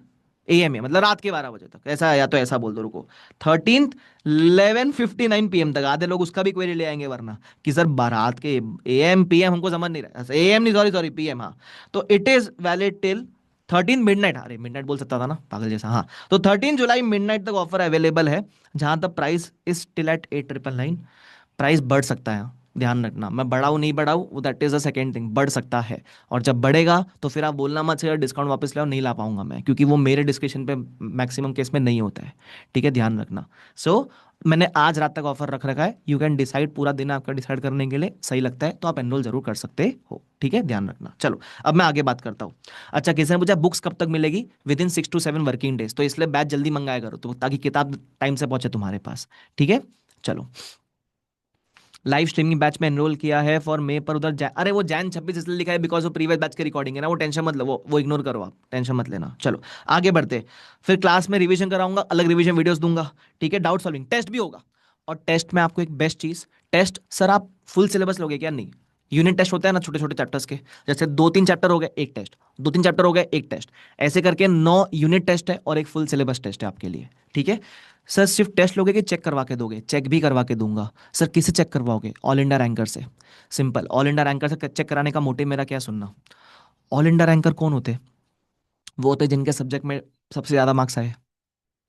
AM है मतलब रात के 12 बजे तक, ऐसा, या तो ऐसा बोल दो, रुको, 11:59 PM तक, आधे लोग उसका भी क्वेरी ले आएंगे वरना, कि सर बारात के AM PM हमको समझ नहीं रहा, AM नहीं, सॉरी सॉरी PM, हाँ। तो it is valid till 13 midnight, अरे मिडनाइट बोल सकता था ना पागल जैसा, हाँ, तो 13 जुलाई मिडनाइट तक ऑफर अवेलेबल है, जहां तक price is till eight 8,999, price बढ़ सकता है, ध्यान रखना, मैं बढ़ाऊँ नहीं बढ़ाऊँ that is a second thing, बढ़ सकता है, और जब बढ़ेगा तो फिर आप बोलना मत यार डिस्काउंट वापस लाओ, नहीं ला पाऊंगा मैं, क्योंकि वो मेरे डिस्क्रिप्शन पे मैक्सिमम केस में नहीं होता है, ठीक है, ध्यान रखना। सो मैंने आज रात तक ऑफर रख रखा है, यू कैन डिसाइड, पूरा दिन आपका डिसाइड करने के लिए सही लगता है तो आप एनरोल जरूर कर सकते हो, ठीक है, ध्यान रखना। चलो अब मैं आगे बात करता हूँ। अच्छा किसी ने पूछा बुक्स कब तक मिलेगी, with in 6 to 7 working days, तो इसलिए बैच जल्दी मंगाया करो तो, ताकि किताब टाइम से पहुंचे तुम्हारे पास, ठीक है। चलो, लाइव स्ट्रीमिंग बैच में एनरोल किया है फॉर मे पर, उधर अरे वो जैन 26 इसलिए लिखा है बिकॉज वो प्रीवियस बैच की रिकॉर्डिंग है ना, वो टेंशन मत लो, वो इग्नोर करो, आप टेंशन मत लेना। चलो आगे बढ़ते, फिर क्लास में रिवीजन कराऊंगा, अलग रिवीजन वीडियोस दूंगा, ठीक है, डाउट सॉल्विंग टेस्ट भी होगा, और टेस्ट में आपको एक बेस्ट चीज, टेस्ट सर आप फुल सिलेबस लोगे क्या, नहीं, यूनिट टेस्ट होता है ना छोटे छोटे चैप्टर्स के, जैसे 2-3 चैप्टर हो गए एक टेस्ट, 2-3 चैप्टर हो गए एक टेस्ट, ऐसे करके 9 यूनिट टेस्ट है और एक फुल सिलेबस टेस्ट है आपके लिए, ठीक है। सर सिर्फ टेस्ट लोगे कि चेक करवा के दोगे, चेक भी करवा के दूंगा। सर किससे चेक करवाओगे, ऑल इंडिया रैंकर से, सिंपल, ऑल इंडिया रैंकर से चेक कराने का मोटिव मेरा क्या, सुनना, ऑल इंडिया रैंकर कौन होते, वो होते जिनके सब्जेक्ट में सबसे ज़्यादा मार्क्स आए,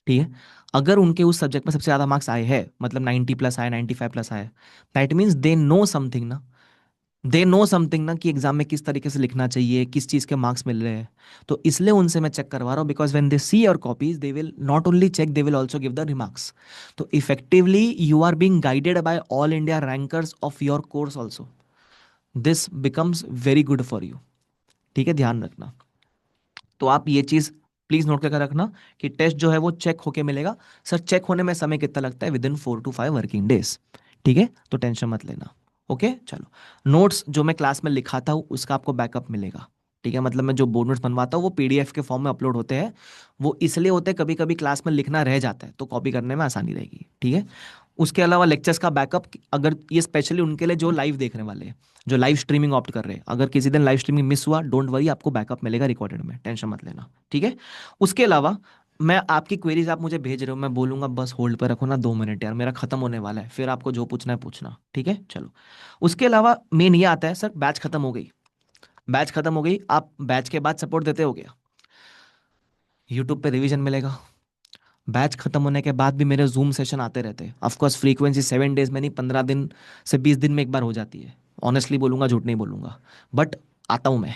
ठीक है, अगर उनके उस सब्जेक्ट में सबसे ज़्यादा मार्क्स आए हैं, मतलब 90+ आए, 95+ आए, that means they know something ना, दे नो समथिंग ना, कि एग्जाम में किस तरीके से लिखना चाहिए, किस चीज़ के मार्क्स मिल रहे हैं, तो इसलिए उनसे मैं चेक करवा रहा हूँ, because when they see your copies they will not only check, they will also give the remarks, तो effectively you are being guided by all India rankers of your course also, this becomes very good for you, ठीक है, ध्यान रखना। तो आप ये चीज़ please note करके रखना कि टेस्ट जो है वो चेक होके मिलेगा। सर चेक होने में समय कितना लगता है, with in 4 to 5 working days, ठीक है, तो टेंशन मत लेना। ओके चलो, नोट्स जो मैं क्लास में लिखाता हूँ उसका आपको बैकअप मिलेगा, ठीक है, मतलब मैं जो बोर्ड नोट्स बनवाता हूँ वो PDF के फॉर्म में अपलोड होते हैं, वो इसलिए होते हैं कभी कभी क्लास में लिखना रह जाता है तो कॉपी करने में आसानी रहेगी, ठीक है। उसके अलावा लेक्चर्स का बैकअप, अगर ये स्पेशली उनके लिए जो लाइव देखने वाले हैं, जो लाइव स्ट्रीमिंग ऑप्ट कर रहे हैं, अगर किसी दिन लाइव स्ट्रीमिंग मिस हुआ डोंट वरी, आपको बैकअप मिलेगा रिकॉर्डेड में, टेंशन मत लेना, ठीक है। उसके अलावा मैं आपकी क्वेरीज आप मुझे भेज रहे हो, मैं बोलूंगा बस होल्ड पर रखो ना 2 मिनट यार, मेरा खत्म होने वाला है, फिर आपको जो पूछना है पूछना, ठीक है। चलो उसके अलावा मेन ये आता है, सर बैच खत्म हो गई, बैच खत्म हो गई, आप बैच के बाद सपोर्ट देते हो गया, यूट्यूब पे रिवीजन मिलेगा, बैच खत्म होने के बाद भी मेरे जूम सेशन आते रहते हैं, ऑफकोर्स फ्रीक्वेंसी 7 डेज में नहीं, 15 दिन से 20 दिन में एक बार हो जाती है, ऑनेस्टली बोलूंगा झूठ नहीं बोलूंगा, बट आता हूँ मैं,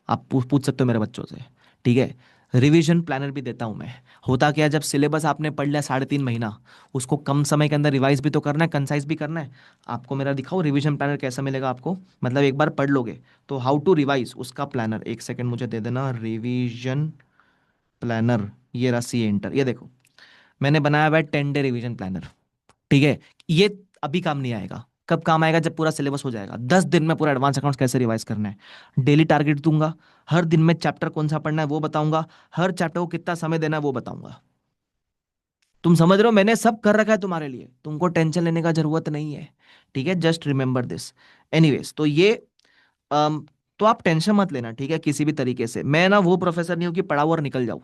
आप पूछ पूछ सकते हो मेरे बच्चों से, ठीक है। रिवीजन प्लानर भी देता हूँ मैं। होता क्या है, जब सिलेबस आपने पढ़ लिया 3.5 महीना, उसको कम समय के अंदर रिवाइज भी तो करना है, कंसाइज भी करना है। आपको मेरा दिखाओ रिवीजन प्लानर कैसा मिलेगा आपको, मतलब एक बार पढ़ लोगे तो हाउ टू रिवाइज उसका प्लानर, एक सेकंड मुझे दे देना, रिवीजन प्लानर, ये रहा सी एंटर, ये देखो मैंने बनाया हुआ है 10 डे रिवीजन प्लानर। ठीक है, ये अभी काम नहीं आएगा, कब काम आएगा, जब पूरा सिलेबस हो जाएगा, 10 दिन में पूरा एडवांस अकाउंट्स कैसे रिवाइज करना है, डेली टारगेट दूंगा, हर दिन में चैप्टर कौन सा पढ़ना है वो बताऊंगा, हर चैप्टर को कितना समय देना है वो बताऊंगा। तुम समझ रहे हो, मैंने सब कर रखा है तुम्हारे लिए, तुमको टेंशन लेने का जरूरत नहीं है। ठीक है, जस्ट रिमेंबर दिस। एनीवेज, तो ये तो आप टेंशन मत लेना, ठीक है, किसी भी तरीके से। मैं ना वो प्रोफेसर नहीं हूँ कि पढ़ाओ और निकल जाओ।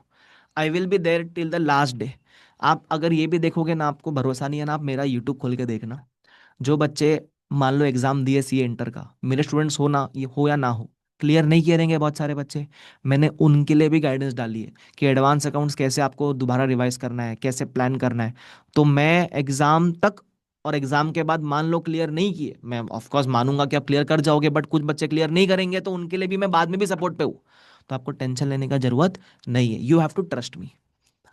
I will be there till the last day. आप अगर ये भी देखोगे ना, आपको भरोसा नहीं है ना, आप मेरा यूट्यूब खोल के देखना। जो बच्चे मान लो एग्जाम दिए सीए इंटर का, मेरे स्टूडेंट्स हो ना, ये हो या ना हो, क्लियर नहीं किए रहेंगे बहुत सारे बच्चे, मैंने उनके लिए भी गाइडेंस डाली है कि एडवांस अकाउंट्स कैसे आपको दोबारा रिवाइज करना है, कैसे प्लान करना है। तो मैं एग्जाम तक और एग्जाम के बाद मान लो क्लियर नहीं किए, मैं ऑफ कोर्स मानूंगा कि आप क्लियर कर जाओगे, बट कुछ बच्चे क्लियर नहीं करेंगे तो उनके लिए भी मैं बाद में भी सपोर्ट पे हूँ। तो आपको टेंशन लेने का जरूरत नहीं है, you have to trust me.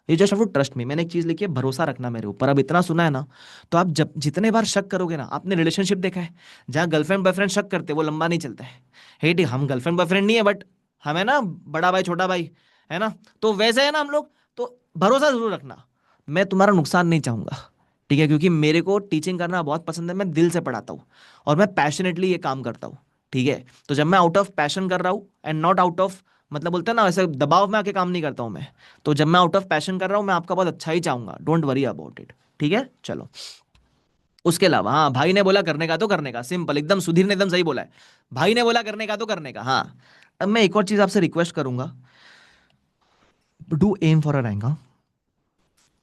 You just have to trust me, मैंने एक चीज लिखी है, भरोसा रखना मेरे ऊपर। अब इतना सुना है ना, तो आप जब जितने बार शक करोगे ना, आपने रिलेशनशिप देखा है जहाँ गर्लफ्रेंड बॉयफ्रेंड शक करते हैं, वो लंबा नहीं चलता है ठीक, हम गर्लफ्रेंड बॉयफ्रेंड नहीं है बट हम है ना, बड़ा भाई छोटा भाई, है ना, तो वैसे है ना हम लोग। तो भरोसा जरूर रखना, मैं तुम्हारा नुकसान नहीं चाहूंगा। ठीक है, क्योंकि मेरे को टीचिंग करना बहुत पसंद है, मैं दिल से पढ़ाता हूँ और मैं पैशनेटली ये काम करता हूँ। ठीक है, तो जब मैं आउट ऑफ पैशन कर रहा हूँ एंड नॉट आउट ऑफ, मतलब बोलते हैं ना ऐसे दबाव में आके काम नहीं करता हूँ मैं। तो जब मैं आउट ऑफ पैशन कर रहा हूँ, मैं आपका बहुत अच्छा ही चाहूंगा, डोंट वरी अबाउट इट। ठीक है, चलो। उसके अलावा हाँ, भाई ने बोला करने का तो करने का, सिंपल एकदम, सुधीर ने एकदम सही बोला है, भाई ने बोला करने का तो करने का। हाँ, अब मैं एक और चीज आपसे रिक्वेस्ट करूंगा, do aim for a rank. हाँ,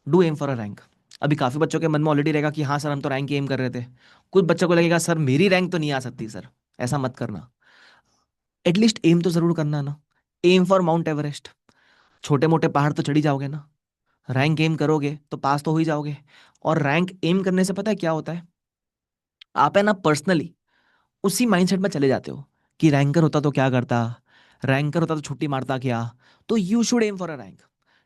do aim for a rank. अभी काफी बच्चों के मन में ऑलरेडी रहेगा कि हाँ सर हम तो रैंक एम कर रहे थे, कुछ बच्चों को लगेगा सर मेरी रैंक तो नहीं आ सकती सर। ऐसा मत करना, एटलीस्ट एम तो जरूर करना ना। एम फॉर माउंट एवरेस्ट, छोटे मोटे पहाड़ तो चढ़ी जाओगे ना, रैंक एम करोगे तो पास तो हो ही जाओगे। और रैंक एम करने से पता है क्या होता है, आप है ना पर्सनली उसी माइंडसेट में चले जाते हो कि रैंकर होता तो क्या करता, रैंकर होता तो छुट्टी मारता क्या। तो you should aim for a rank.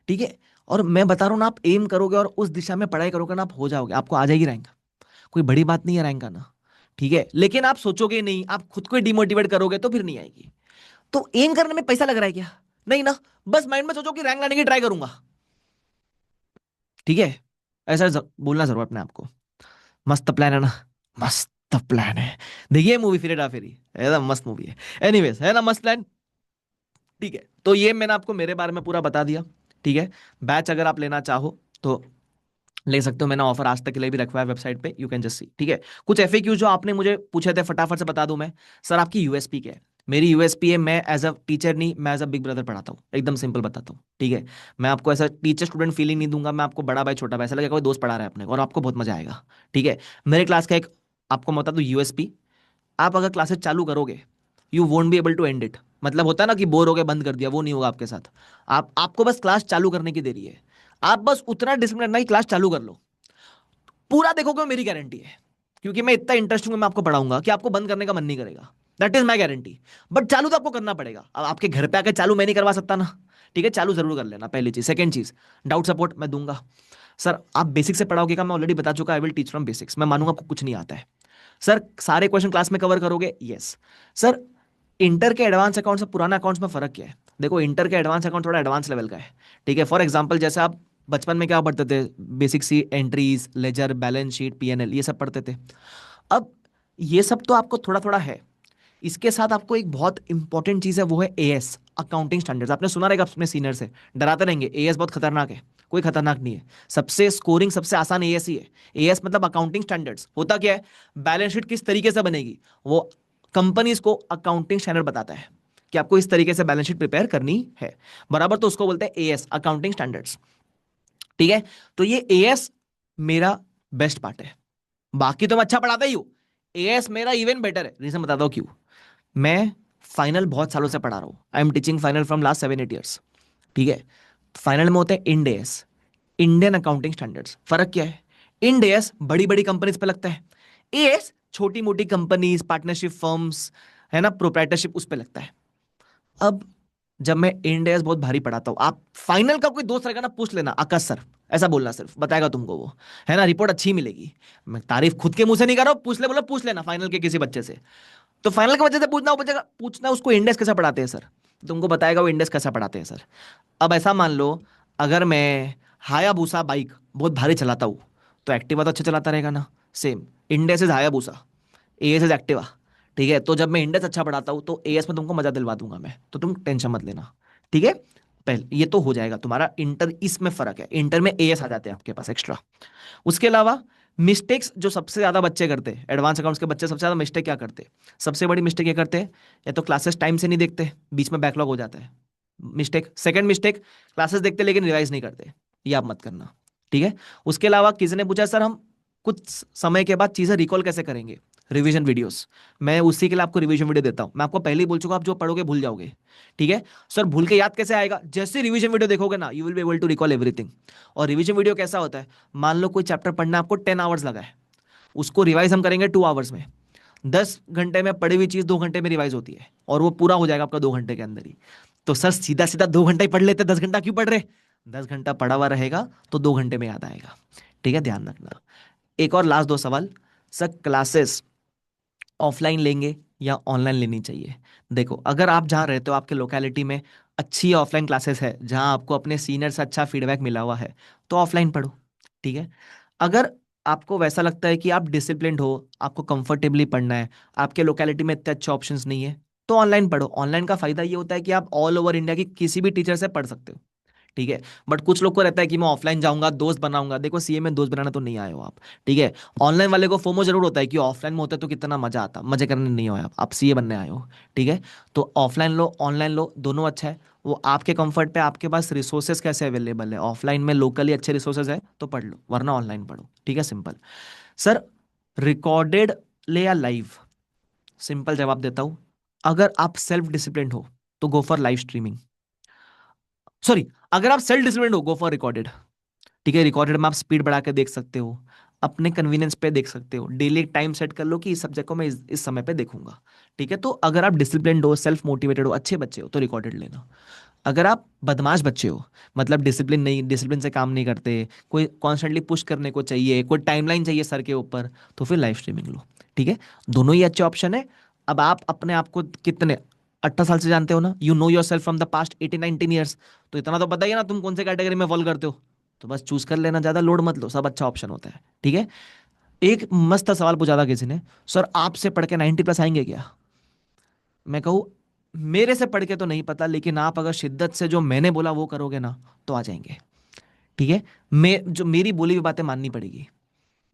ठीक है, और मैं बता रहा हूँ ना, आप एम करोगे और उस दिशा में पढ़ाई करोगे ना, आप हो जाओगे, आपको आ जाएगी रैंक। कोई बड़ी बात नहीं है रैंक आना। ठीक है, लेकिन आप सोचोगे नहीं, आप खुद को डिमोटिवेट करोगे तो फिर नहीं आएगी। तो एम करने में पैसा लग रहा है क्या, नहीं ना, बस माइंड में सोचो कि रैंक लाने की ट्राई करूंगा। ठीक है, ऐसा बोलना जरूर अपने आप को। मस्त प्लान है ना, मस्त प्लान है। देखिए मूवी फिर हेरा फेरी, एकदम मस्त मूवी है। एनीवेज, है ना मस्त प्लान। ठीक है, तो ये मैंने आपको मेरे बारे में पूरा बता दिया। ठीक है, बैच अगर आप लेना चाहो तो ले सकते हो, मैंने ऑफर आज तक के लिए भी रखवा है वेबसाइट पे, यू कैन जस्ट सी। ठीक है, कुछ एफएक्यू जो आपने मुझे पूछे थे फटाफट से बता दूं मैं। सर आपकी यूएसपी क्या है? मेरी यूएसपी है, मैं एज अ टीचर नहीं, मैं एज अ बिग ब्रदर पढ़ाता हूँ, एकदम सिंपल बताता हूँ। ठीक है, मैं आपको ऐसा टीचर स्टूडेंट फीलिंग नहीं दूंगा, मैं आपको बड़ा भाई छोटा भाई ऐसा लगेगा कोई दोस्त पढ़ा रहा है अपने को, और आपको बहुत मजा आएगा। ठीक है, मेरे क्लास का एक आपको मैं बता दूं यूएसपी, आप अगर क्लासेस चालू करोगे, you won't be able to end it. मतलब होता है ना कि बोर हो गए बंद कर दिया, वो नहीं होगा आपके साथ। आपको बस क्लास चालू करने की देरी है। आप बस उतना डिसिप्लिन रखना कि क्लास चालू कर लो, पूरा देखोगे, मेरी गारंटी है। क्योंकि मैं इतना इंटरेस्टिंग मैं आपको पढ़ाऊंगा कि आपको बंद करने का मन नहीं करेगा। That is my guarantee. But चालू तो आपको करना पड़ेगा, अब आपके घर पे आकर चालू मैं नहीं करवा सकता ना। ठीक है, चालू जरूर कर लेना, पहली चीज। सेकंड चीज, डाउट सपोर्ट मैं दूंगा। सर आप बेसिक से पढ़ाओगे का, मैं ऑलरेडी बता चुका, I will teach from basics. मैं मानूंगा आपको कुछ नहीं आता है। सर सारे क्वेश्चन क्लास में कवर करोगे, यस। सर इंटर के एडवांस अकाउंट्स और पुराना अकाउंट्स में फर्क क्या है? देखो इंटर के एडवांस अकाउंट थोड़ा एडवांस लेवल का है। ठीक है, फॉर एग्जांपल जैसे आप बचपन में क्या पढ़ते थे, बेसिक सी entries, ledger, balance sheet, PNL, ये सब पढ़ते थे। अब ये सब तो आपको थोड़ा थोड़ा है, इसके साथ आपको एक बहुत इंपॉर्टेंट चीज है, वो है एएस, अकाउंटिंग स्टैंडर्ड्स। आपने सुना रहेगा अपने सीनियर से, डराते रहेंगे एएस बहुत खतरनाक है। कोई खतरनाक नहीं है, सबसे स्कोरिंग सबसे आसान एएस ही है। एएस मतलब अकाउंटिंग स्टैंडर्ड्स। होता क्या है, बैलेंस शीट किस तरीके से बनेगी, वो कंपनीज को अकाउंटिंग स्टैंडर्ड बताता है कि आपको इस तरीके से बैलेंस शीट प्रिपेयर करनी है, बराबर। तो उसको बोलते हैं एएस, अकाउंटिंग स्टैंडर्ड्स। ठीक है, तो ये एएस मेरा बेस्ट पार्ट है। बाकी तो मैं अच्छा पढ़ाता ही हूं, एएस मेरा इवन बेटर है। रीजन बताता हूं क्यों। मैं फाइनल बहुत सालों से पढ़ा रहा हूं, I am teaching final from last 7-8 years. ठीक है, फाइनल में होते हैं Ind AS, Indian accounting standards. फर्क क्या है, इंड एएस बड़ी बड़ी कंपनीज पे लगता है, एएस छोटी मोटी कंपनीज, पार्टनरशिप फर्म्स, है ना, प्रोप्राइटरशिप, उस पे लगता है। अब जब मैं इंडेक्स बहुत भारी पढ़ाता हूँ, आप फाइनल का कोई दोस्त रहेगा ना, पूछ लेना आकाश सर, ऐसा बोलना, सिर्फ बताएगा तुमको वो, है ना, रिपोर्ट अच्छी मिलेगी। मैं तारीफ खुद के मुंह से नहीं कर रहा हूँ, पूछ ले बोला, पूछ लेना फाइनल के किसी बच्चे से। तो फाइनल के बच्चे से पूछना, वो बच्चे पूछना उसको इंडेक्स कैसा पढ़ाते हैं सर, तुमको बताएगा वो इंडेक्स कैसा पढ़ाते हैं सर। अब ऐसा मान लो, अगर मैं हायाबूसा बाइक बहुत भारी चलाता हूँ, तो एक्टिवा तो अच्छा चलाता रहेगा ना। Same, index is Hayabusa, as is Activa. ठीक है, तो जब मैं इंडेक्स अच्छा पढ़ाता हूँ तो एएस में तुमको मजा दिलवा दूंगा मैं, तो तुम टेंशन मत लेना। ठीक है, पहले ये तो हो जाएगा तुम्हारा इंटर, इसमें फर्क है, इंटर में एएस आ जाते हैं आपके पास एक्स्ट्रा। उसके अलावा मिस्टेक्स जो सबसे ज्यादा बच्चे करते हैं, एडवांस अकाउंट्स के बच्चे सबसे ज्यादा मिस्टेक क्या करते हैं, सबसे बड़ी मिस्टेक ये करते हैं, या तो क्लासेस टाइम से नहीं देखते, बीच में बैकलॉग हो जाता है, मिस्टेक। सेकंड मिस्टेक, क्लासेस देखते लेकिन रिवाइज नहीं करते, ये आप मत करना। ठीक है। उसके अलावा किसी ने पूछा सर हम कुछ समय के बाद चीजें रिकॉल कैसे करेंगे, रिवीजन वीडियोस। मैं उसी के लिए आपको रिवीजन वीडियो देता हूं, मैं आपको पहले ही बोल चुका हूं, आप जो पढ़ोगे भूल जाओगे। ठीक है। सर भूल के याद कैसे आएगा, जैसे रिवीजन वीडियो देखोगे ना, you will be able to recall everything. और रिवीजन वीडियो कैसा होता है, मान लो कोई चैप्टर पढ़ना आपको 10 आवर्स लगा है, उसको रिवाइज हम करेंगे 2 आवर्स में। 10 घंटे में पढ़ी हुई चीज 2 घंटे में रिवाइज होती है, और वो पूरा हो जाएगा आपका 2 घंटे के अंदर ही। तो सर सीधा सीधा 2 घंटा ही पढ़ लेते, 10 घंटा क्यों पढ़ रहे। 10 घंटा पढ़ा हुआ रहेगा तो 2 घंटे में याद आएगा। ठीक है, ध्यान रखना। एक और लास्ट 2 सवाल, सर क्लासेस ऑफलाइन लेंगे या ऑनलाइन लेनी चाहिए। देखो, अगर आप जहाँ रहते हो आपके लोकेलिटी में अच्छी ऑफलाइन क्लासेस है, जहाँ आपको अपने सीनियर से अच्छा फीडबैक मिला हुआ है, तो ऑफलाइन पढ़ो। ठीक है। अगर आपको वैसा लगता है कि आप डिसिप्लिन्ड हो, आपको कंफर्टेबली पढ़ना है, आपके लोकेलिटी में इतने अच्छे ऑप्शंस नहीं है, तो ऑनलाइन पढ़ो। ऑनलाइन का फायदा ये होता है कि आप ऑल ओवर इंडिया की किसी भी टीचर से पढ़ सकते हो। ठीक है। बट कुछ लोग को रहता है कि मैं ऑफलाइन जाऊंगा, दोस्त बनाऊंगा, देखो सीए में दोस्त बनाना तो नहीं आए हो आप। ठीक है। ऑनलाइन वाले को फोमो जरूर होता है कि ऑफलाइन में होता है तो कितना मजा आता, मजे करने नहीं हो आप सीए बनने आए हो। ठीक है। तो ऑफलाइन लो ऑनलाइन लो, दोनों अच्छा है। वो आपके कंफर्ट पे, आपके पास रिसोर्सेज कैसे अवेलेबल है, ऑफलाइन में लोकली अच्छे रिसोर्सेज है तो पढ़ लो, वरना ऑनलाइन पढ़ो। ठीक है, सिंपल। सर रिकॉर्डेड ले या लाइव, सिंपल जवाब देता हूं, अगर आप सेल्फ डिसिप्लिन हो तो go for live streaming. Sorry, अगर आप सेल्फ डिसिप्लिन हो गो फॉर रिकॉर्डेड। ठीक है, रिकॉर्डेड में आप स्पीड बढ़ा के देख सकते हो, अपने कन्वीनियंस पे देख सकते हो, डेली एक टाइम सेट कर लो कि इस सब्जेक्ट को मैं इस समय पे देखूंगा। ठीक है, तो अगर आप डिसिप्लिन हो, सेल्फ मोटिवेटेड हो, अच्छे बच्चे हो, तो रिकॉर्डेड लेना। अगर आप बदमाश बच्चे हो, मतलब डिसिप्लिन नहीं, डिसिप्लिन से काम नहीं करते, कोई कॉन्स्टेंटली पुश करने को चाहिए, कोई टाइमलाइन चाहिए सर के ऊपर, तो फिर लाइव स्ट्रीमिंग लो। ठीक है, दोनों ही अच्छे ऑप्शन है। अब आप अपने आप को कितने 18 साल से जानते हो ना, you know your self from the past 18-19 years, तो इतना तो पता ही है ना तुम कौन से कैटेगरी में फॉल करते हो। तो बस चूज कर लेना, ज्यादा लोड मत लो, सब अच्छा ऑप्शन होता है। ठीक है। एक मस्त सवाल पूछा था किसी ने, सर आपसे पढ़ के 90+ आएंगे क्या। मैं कहूँ मेरे से पढ़ के तो नहीं पता, लेकिन आप अगर शिद्दत से जो मैंने बोला वो करोगे ना, तो आ जाएंगे। ठीक है। मैं जो मेरी बोली हुई बातें माननी पड़ेगी,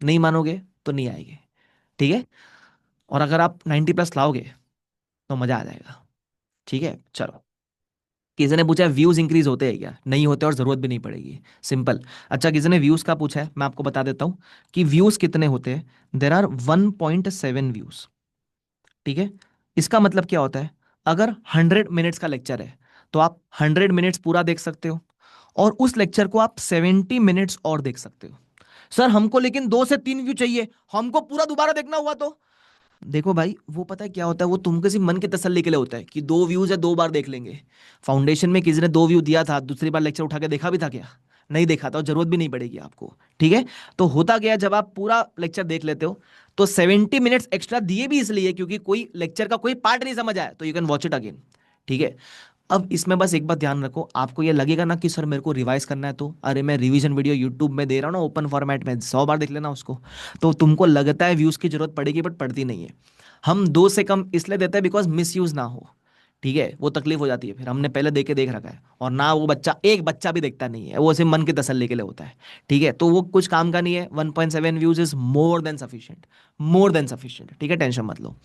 नहीं मानोगे तो नहीं आएंगे। ठीक है। और अगर आप 90+ लाओगे तो मजा आ जाएगा। ठीक है, चलो। किसी ने पूछा व्यूज इंक्रीज होते हैं क्या, नहीं होते और जरूरत भी नहीं पड़ेगी, सिंपल। अच्छा, किसी ने व्यूज का पूछा है, मैं आपको बता देता हूं कि व्यूज कितने होते हैं। There are 1.7 views. ठीक है। इसका मतलब क्या होता है, अगर 100 मिनट्स का लेक्चर है तो आप 100 मिनट्स पूरा देख सकते हो, और उस लेक्चर को आप 70 मिनट्स और देख सकते हो। सर हमको लेकिन 2 से 3 व्यू चाहिए, हमको पूरा दोबारा देखना हुआ तो। देखो भाई, वो पता है क्या होता है, वो तुमके सिर्फ मन की तसल्ली के लिए होता है कि 2 व्यूज है 2 बार देख लेंगे। फाउंडेशन में किसी ने 2 व्यू दिया था, दूसरी बार लेक्चर उठा के देखा भी था क्या, नहीं देखा था, और जरूरत भी नहीं पड़ेगी आपको। ठीक है। तो होता गया, जब आप पूरा लेक्चर देख लेते हो तो 70 मिनट्स एक्स्ट्रा दिए भी इसलिए क्योंकि कोई लेक्चर का कोई पार्ट नहीं समझ आया तो you can watch it again. ठीक है। अब इसमें बस एक बात ध्यान रखो, आपको ये लगेगा ना कि सर मेरे को रिवाइज करना है, तो अरे मैं रिवीजन वीडियो यूट्यूब में दे रहा हूँ ना ओपन फॉर्मेट में, 100 बार देख लेना उसको। तो तुमको लगता है व्यूज की जरूरत पड़ेगी, बट पड़ती नहीं है। हम 2 से कम इसलिए देते हैं बिकॉज मिस यूज ना हो। ठीक है, वो तकलीफ हो जाती है, फिर हमने पहले देख के देख रखा है, और ना वो बच्चा, एक बच्चा भी देखता नहीं है, वो सिर्फ मन की तसल्ली के लिए होता है। ठीक है, तो वो कुछ काम का नहीं है। 1.7 views is more than sufficient, more than sufficient. ठीक है, टेंशन मत लो।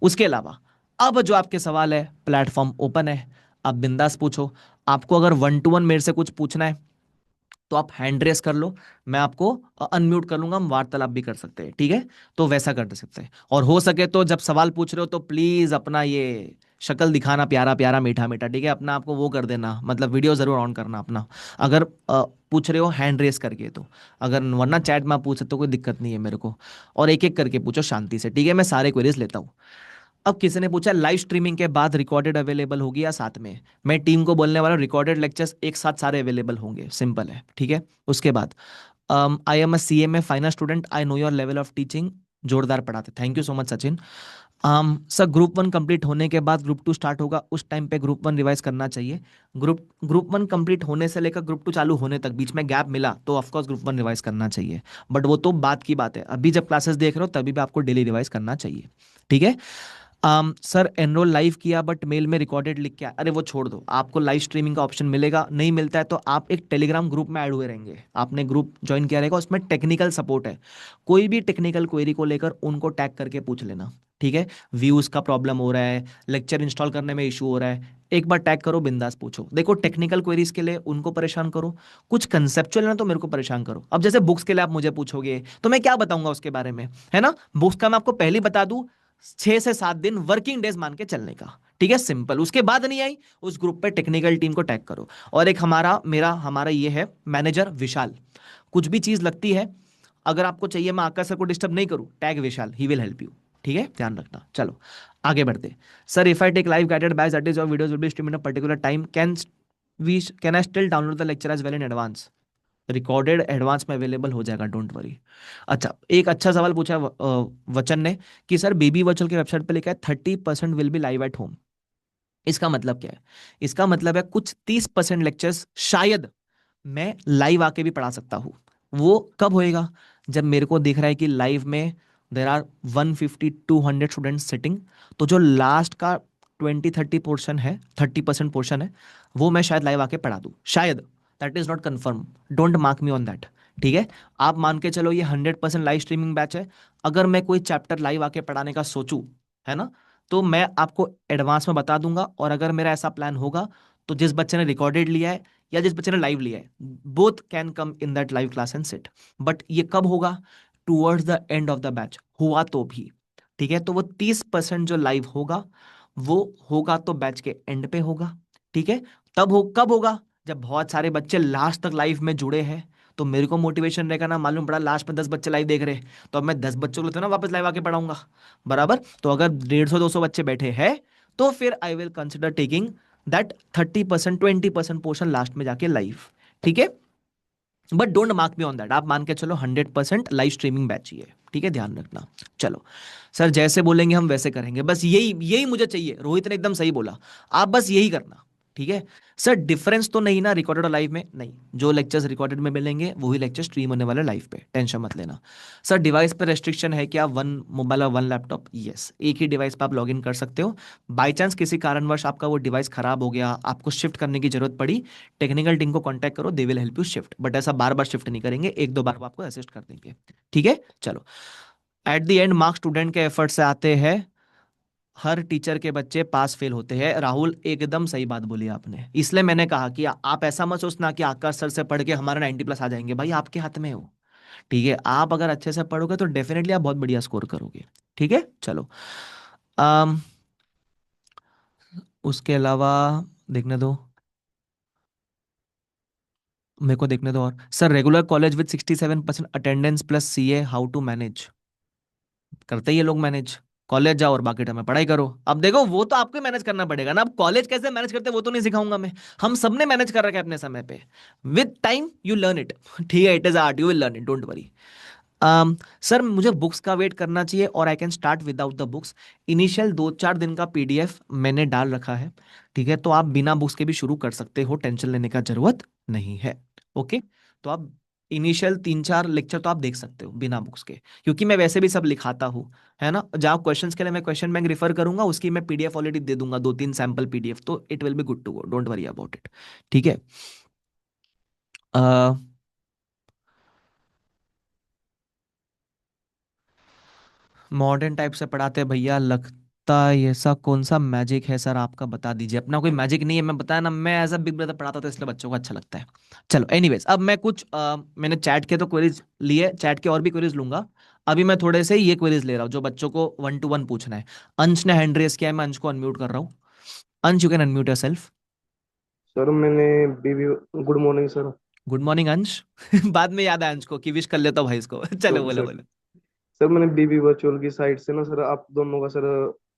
उसके अलावा अब जो आपके सवाल है, प्लेटफॉर्म ओपन है, आप बिंदास पूछो। आपको अगर 1-to-1 मेरे से कुछ पूछना है तो आप हैंड रेस कर लो, मैं आपको अनम्यूट कर लूंगा, हम वार्तालाप भी कर सकते हैं। ठीक है, तो वैसा कर सकते हैं। और हो सके तो जब सवाल पूछ रहे हो तो प्लीज अपना ये शक्ल दिखाना, प्यारा प्यारा मीठा मीठा। ठीक है, अपना आपको वो कर देना, मतलब वीडियो जरूर ऑन करना अपना, अगर पूछ रहे हो हैंड रेस करके तो। अगर वरना चैट में आप पूछ सकते हो, कोई दिक्कत नहीं है मेरे को। और एक एक करके पूछो शांति से। ठीक है, मैं सारे क्वेरीज लेता हूँ। अब किसी ने पूछा लाइव स्ट्रीमिंग के बाद रिकॉर्डेड अवेलेबल होगी या साथ में? मैं टीम को बोलने वाला रिकॉर्डेड लेक्चर्स एक साथ सारे अवेलेबल होंगे, सिंपल है, ठीक है। उसके बाद I am a C M A final student, I know your level of teaching. जोरदार पढ़ाते, thank you so much Sachin. Sir group one complete होने के बाद ग्रुप टू स्टार्ट होगा, उस टाइम पे ग्रुप वन रिवाइज करना चाहिए। ग्रुप वन कंप्लीट होने से लेकर ग्रुप टू चालू होने तक बीच में गैप मिला तो ऑफकोर्स ग्रुप वन रिवाइज करना चाहिए। बट वो तो बात की बात है, अभी जब क्लासेस देख रहे हो तभी भी आपको डेली रिवाइज करना चाहिए, ठीक है। सर एनरोल लाइव किया बट मेल में रिकॉर्डेड लिख के अरे वो छोड़ दो, आपको लाइव स्ट्रीमिंग का ऑप्शन मिलेगा, नहीं मिलता है तो आप एक टेलीग्राम ग्रुप में ऐड हुए रहेंगे, आपने ग्रुप ज्वाइन किया रहेगा, उसमें टेक्निकल सपोर्ट है। कोई भी टेक्निकल क्वेरी को लेकर उनको टैग करके पूछ लेना, ठीक है। व्यूज का प्रॉब्लम हो रहा है, लेक्चर इंस्टॉल करने में इशू हो रहा है, एक बार टैग करो, बिंदास पूछो। देखो टेक्निकल क्वेरीज के लिए उनको परेशान करो, कुछ कंसेप्चुअल ना तो मेरे को परेशान करो। अब जैसे बुक्स के लिए आप मुझे पूछोगे तो मैं क्या बताऊंगा उसके बारे में, है ना। बुक्स का मैं आपको पहले ही बता दूं, 6 से 7 दिन वर्किंग डेज मान के चलने का, ठीक है, सिंपल। उसके बाद नहीं आई, उस ग्रुप पे टेक्निकल टीम को टैग करो। और एक हमारा ये है मैनेजर विशाल, कुछ भी चीज लगती है, अगर आपको चाहिए मैं आकाश सर को डिस्टर्ब नहीं करूं, tag Vishal, he will help you, ठीक है, ध्यान रखना। चलो आगे बढ़ते। Sir if I take live guided batch that is your videos will be streamed in a particular time, can I still download the lecture as well in advance? Recorded advance में available हो जाएगा, don't worry. अच्छा, एक अच्छा सवाल पूछा वचन ने कि सर बेबी वर्चुअल की वेबसाइट पे लिखा है 30% will be live at home, इसका मतलब क्या है? इसका मतलब है कुछ 30% लेक्चर्स शायद मैं लाइव आके भी पढ़ा सकता हूँ। वो कब होएगा? जब मेरे को दिख रहा है कि लाइव में देर आर 150 200 स्टूडेंट सिटिंग, तो जो लास्ट का 30% पोर्शन है वो मैं शायद लाइव आके पढ़ा दूँ, शायद। That is not confirm, don't mark me on that, ठीक है। आप मान के चलो ये 100% लाइव स्ट्रीमिंग बैच है। अगर मैं कोई चैप्टर लाइव आके पढ़ाने का सोचूं, है ना, तो मैं आपको एडवांस में बता दूंगा। और अगर मेरा ऐसा प्लान होगा तो जिस बच्चे ने रिकॉर्डेड लिया है या जिस बच्चे ने लाइव लिया है, both can come in that live class and sit. But ये कब होगा? Towards the end of the batch हुआ तो भी, ठीक है। तो वो 30% जो लाइव होगा वो होगा तो बैच के एंड पे होगा, ठीक है। कब होगा? जब बहुत सारे बच्चे लास्ट तक लाइव में जुड़े हैं, तो मेरे को मोटिवेशन रहेगा ना, मालूम पड़ा लास्ट में 10 बच्चे लाइव देख रहे हैं, तो अब मैं 10 बच्चों को तो ना वापस लाइव आके पढ़ाऊंगा, बराबर। तो अगर 150 200 बच्चे बैठे हैं तो फिर I will consider taking that 30% 20% portion last में जाके लाइव, ठीक है। But don't mark me on that, आप मान के चलो 100% लाइव स्ट्रीमिंग बैच ही है, ठीक है, ध्यान रखना। चलो सर जैसे बोलेंगे हम वैसे करेंगे, बस यही यही मुझे चाहिए, रोहित ने एकदम सही बोला, आप बस यही करना, ठीक है। सर डिफरेंस तो नहीं ना रिकॉर्डेड और लाइव में? नहीं, जो लेक्चर्स रिकॉर्डेड में मिलेंगे वही लेक्चर स्ट्रीम होने वाले लाइव पे, टेंशन मत लेना। सर डिवाइस पे रेस्ट्रिक्शन है क्या, 1 मोबाइल और 1 लैपटॉप? यस, एक ही डिवाइस पे आप लॉग इन कर सकते हो। बाई चांस किसी कारणवश आपका वो डिवाइस खराब हो गया, आपको शिफ्ट करने की जरूरत पड़ी, टेक्निकल टीम को कांटेक्ट करो, they will help you shift. But ऐसा बार बार शिफ्ट नहीं करेंगे, एक दो बार वो आपको असिस्ट कर देंगे, ठीक है। चलो, at the end marks student के एफर्ट से आते हैं, हर टीचर के बच्चे पास फेल होते हैं। राहुल एकदम सही बात बोली आपने, इसलिए मैंने कहा कि आप ऐसा मत सोचना कि आकाश सर से पढ़ के हमारा 90+ आ जाएंगे, भाई आपके हाथ में हो, ठीक है। आप अगर अच्छे से पढ़ोगे तो डेफिनेटली आप बहुत बढ़िया स्कोर करोगे, ठीक है। चलो, अम उसके अलावा देखने दो, मेरे को देखने दो। और sir regular college with 67% attendance plus CA, how to manage? करते ही ये लोग मैनेज, कॉलेज जाओ और बाकी टाइम में पढ़ाई करो। अब देखो वो तो आपको मैनेज करना पड़ेगा ना, अब कॉलेज कैसे मैनेज करते हैं वो तो नहीं सिखाऊंगा मैं, हम सबने मैनेज कर रखा है अपने समय पे। With time you learn it, ठीक है, it is art, you will learn it, don't worry. Sir मुझे बुक्स का वेट करना चाहिए और I can start without the books? Initial 2 4 दिन का पीडीएफ मैंने डाल रखा है, ठीक है, तो आप बिना बुक्स के भी शुरू कर सकते हो, टेंशन लेने का जरूरत नहीं है, ओके। तो आप इनिशियल 3 4 लेक्चर तो आप देख सकते हो बिना बुक्स के, क्योंकि मैं वैसे भी सब लिखाता हूँ, है ना। जहाँ क्वेश्चंस के लिए मैं क्वेश्चन बैंक रिफर करूंगा, उसकी मैं पीडीएफ ऑलरेडी दे दूंगा, 2 3 सैंपल पीडीएफ, तो it will be good to go, don't worry about it, ठीक है। मॉडर्न टाइप से पढ़ाते हैं भैया, लगता है ऐसा कौन सा मैजिक है सर आपका, बता दीजिए। अपना कोई मैजिक नहीं है, मैं बताया ना, मैं एज अ बिग ब्रदर पढ़ाता था इसलिए बच्चों को अच्छा लगता है। चलो एनीवेज, अब मैं कुछ मैंने चैट के तो क्वेरीज लिए, चैट के और भी क्वेरीज लूंगा। अभी मैं थोड़े से ये क्वेरीज ले रहा हूँ जो बच्चों को 1 to 1 पूछना है। अंश ने हैंड रेस किया है, मैं अंश को अनम्यूट कर रहा हूँ। Ansh you can unmute yourself. Sir मैंने BB good morning sir. Good morning Ansh. बाद में याद है अंश को कि विश कर लेता हूँ भाई इसको। चलो सॉरी बोलो सर। बोलो। सर मैंने बीबी वर्चुअल की साइट से ना सर आप दोनों का सर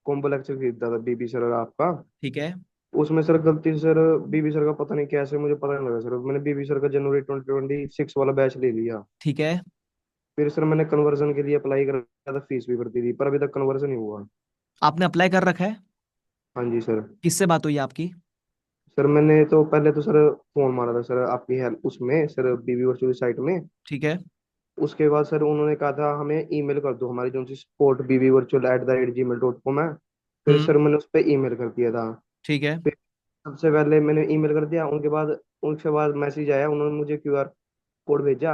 कॉम्बो लेक्चर खरीदा था बीबी सर आपका। ठीक है। उसमें सर गलती से सर बीबी सर का पता नहीं कैसे, मुझे पता नहीं लगा सर, मैंने बीबी सर का जनवरी 2026 वाला बैच ले लिया। ठीक है। फिर सर मैंने कन्वर्जन के लिए अप्लाई करा था, फीस भी भर दी थी, पर अभी तक कन्वर्जन नहीं हुआ। आपने अप्लाई कर रखा है? हाँ जी सर। किससे बात हुई है आपकी? सर मैंने तो पहले तो सर फोन मारा था सर आपकी हेल्प उसमें सर, बीबी वर्चुअल साइट में। ठीक है। उसके बाद सर उन्होंने कहा था हमें ईमेल कर दो, हमारी जो सी सपोर्ट BBvirtual@gmail.com है। फिर हम्म। सर मैंने उस पर ईमेल कर दिया था। ठीक है। फिर सबसे पहले मैंने ईमेल कर दिया, उनके बाद मैसेज आया, उन्होंने मुझे QR कोड भेजा।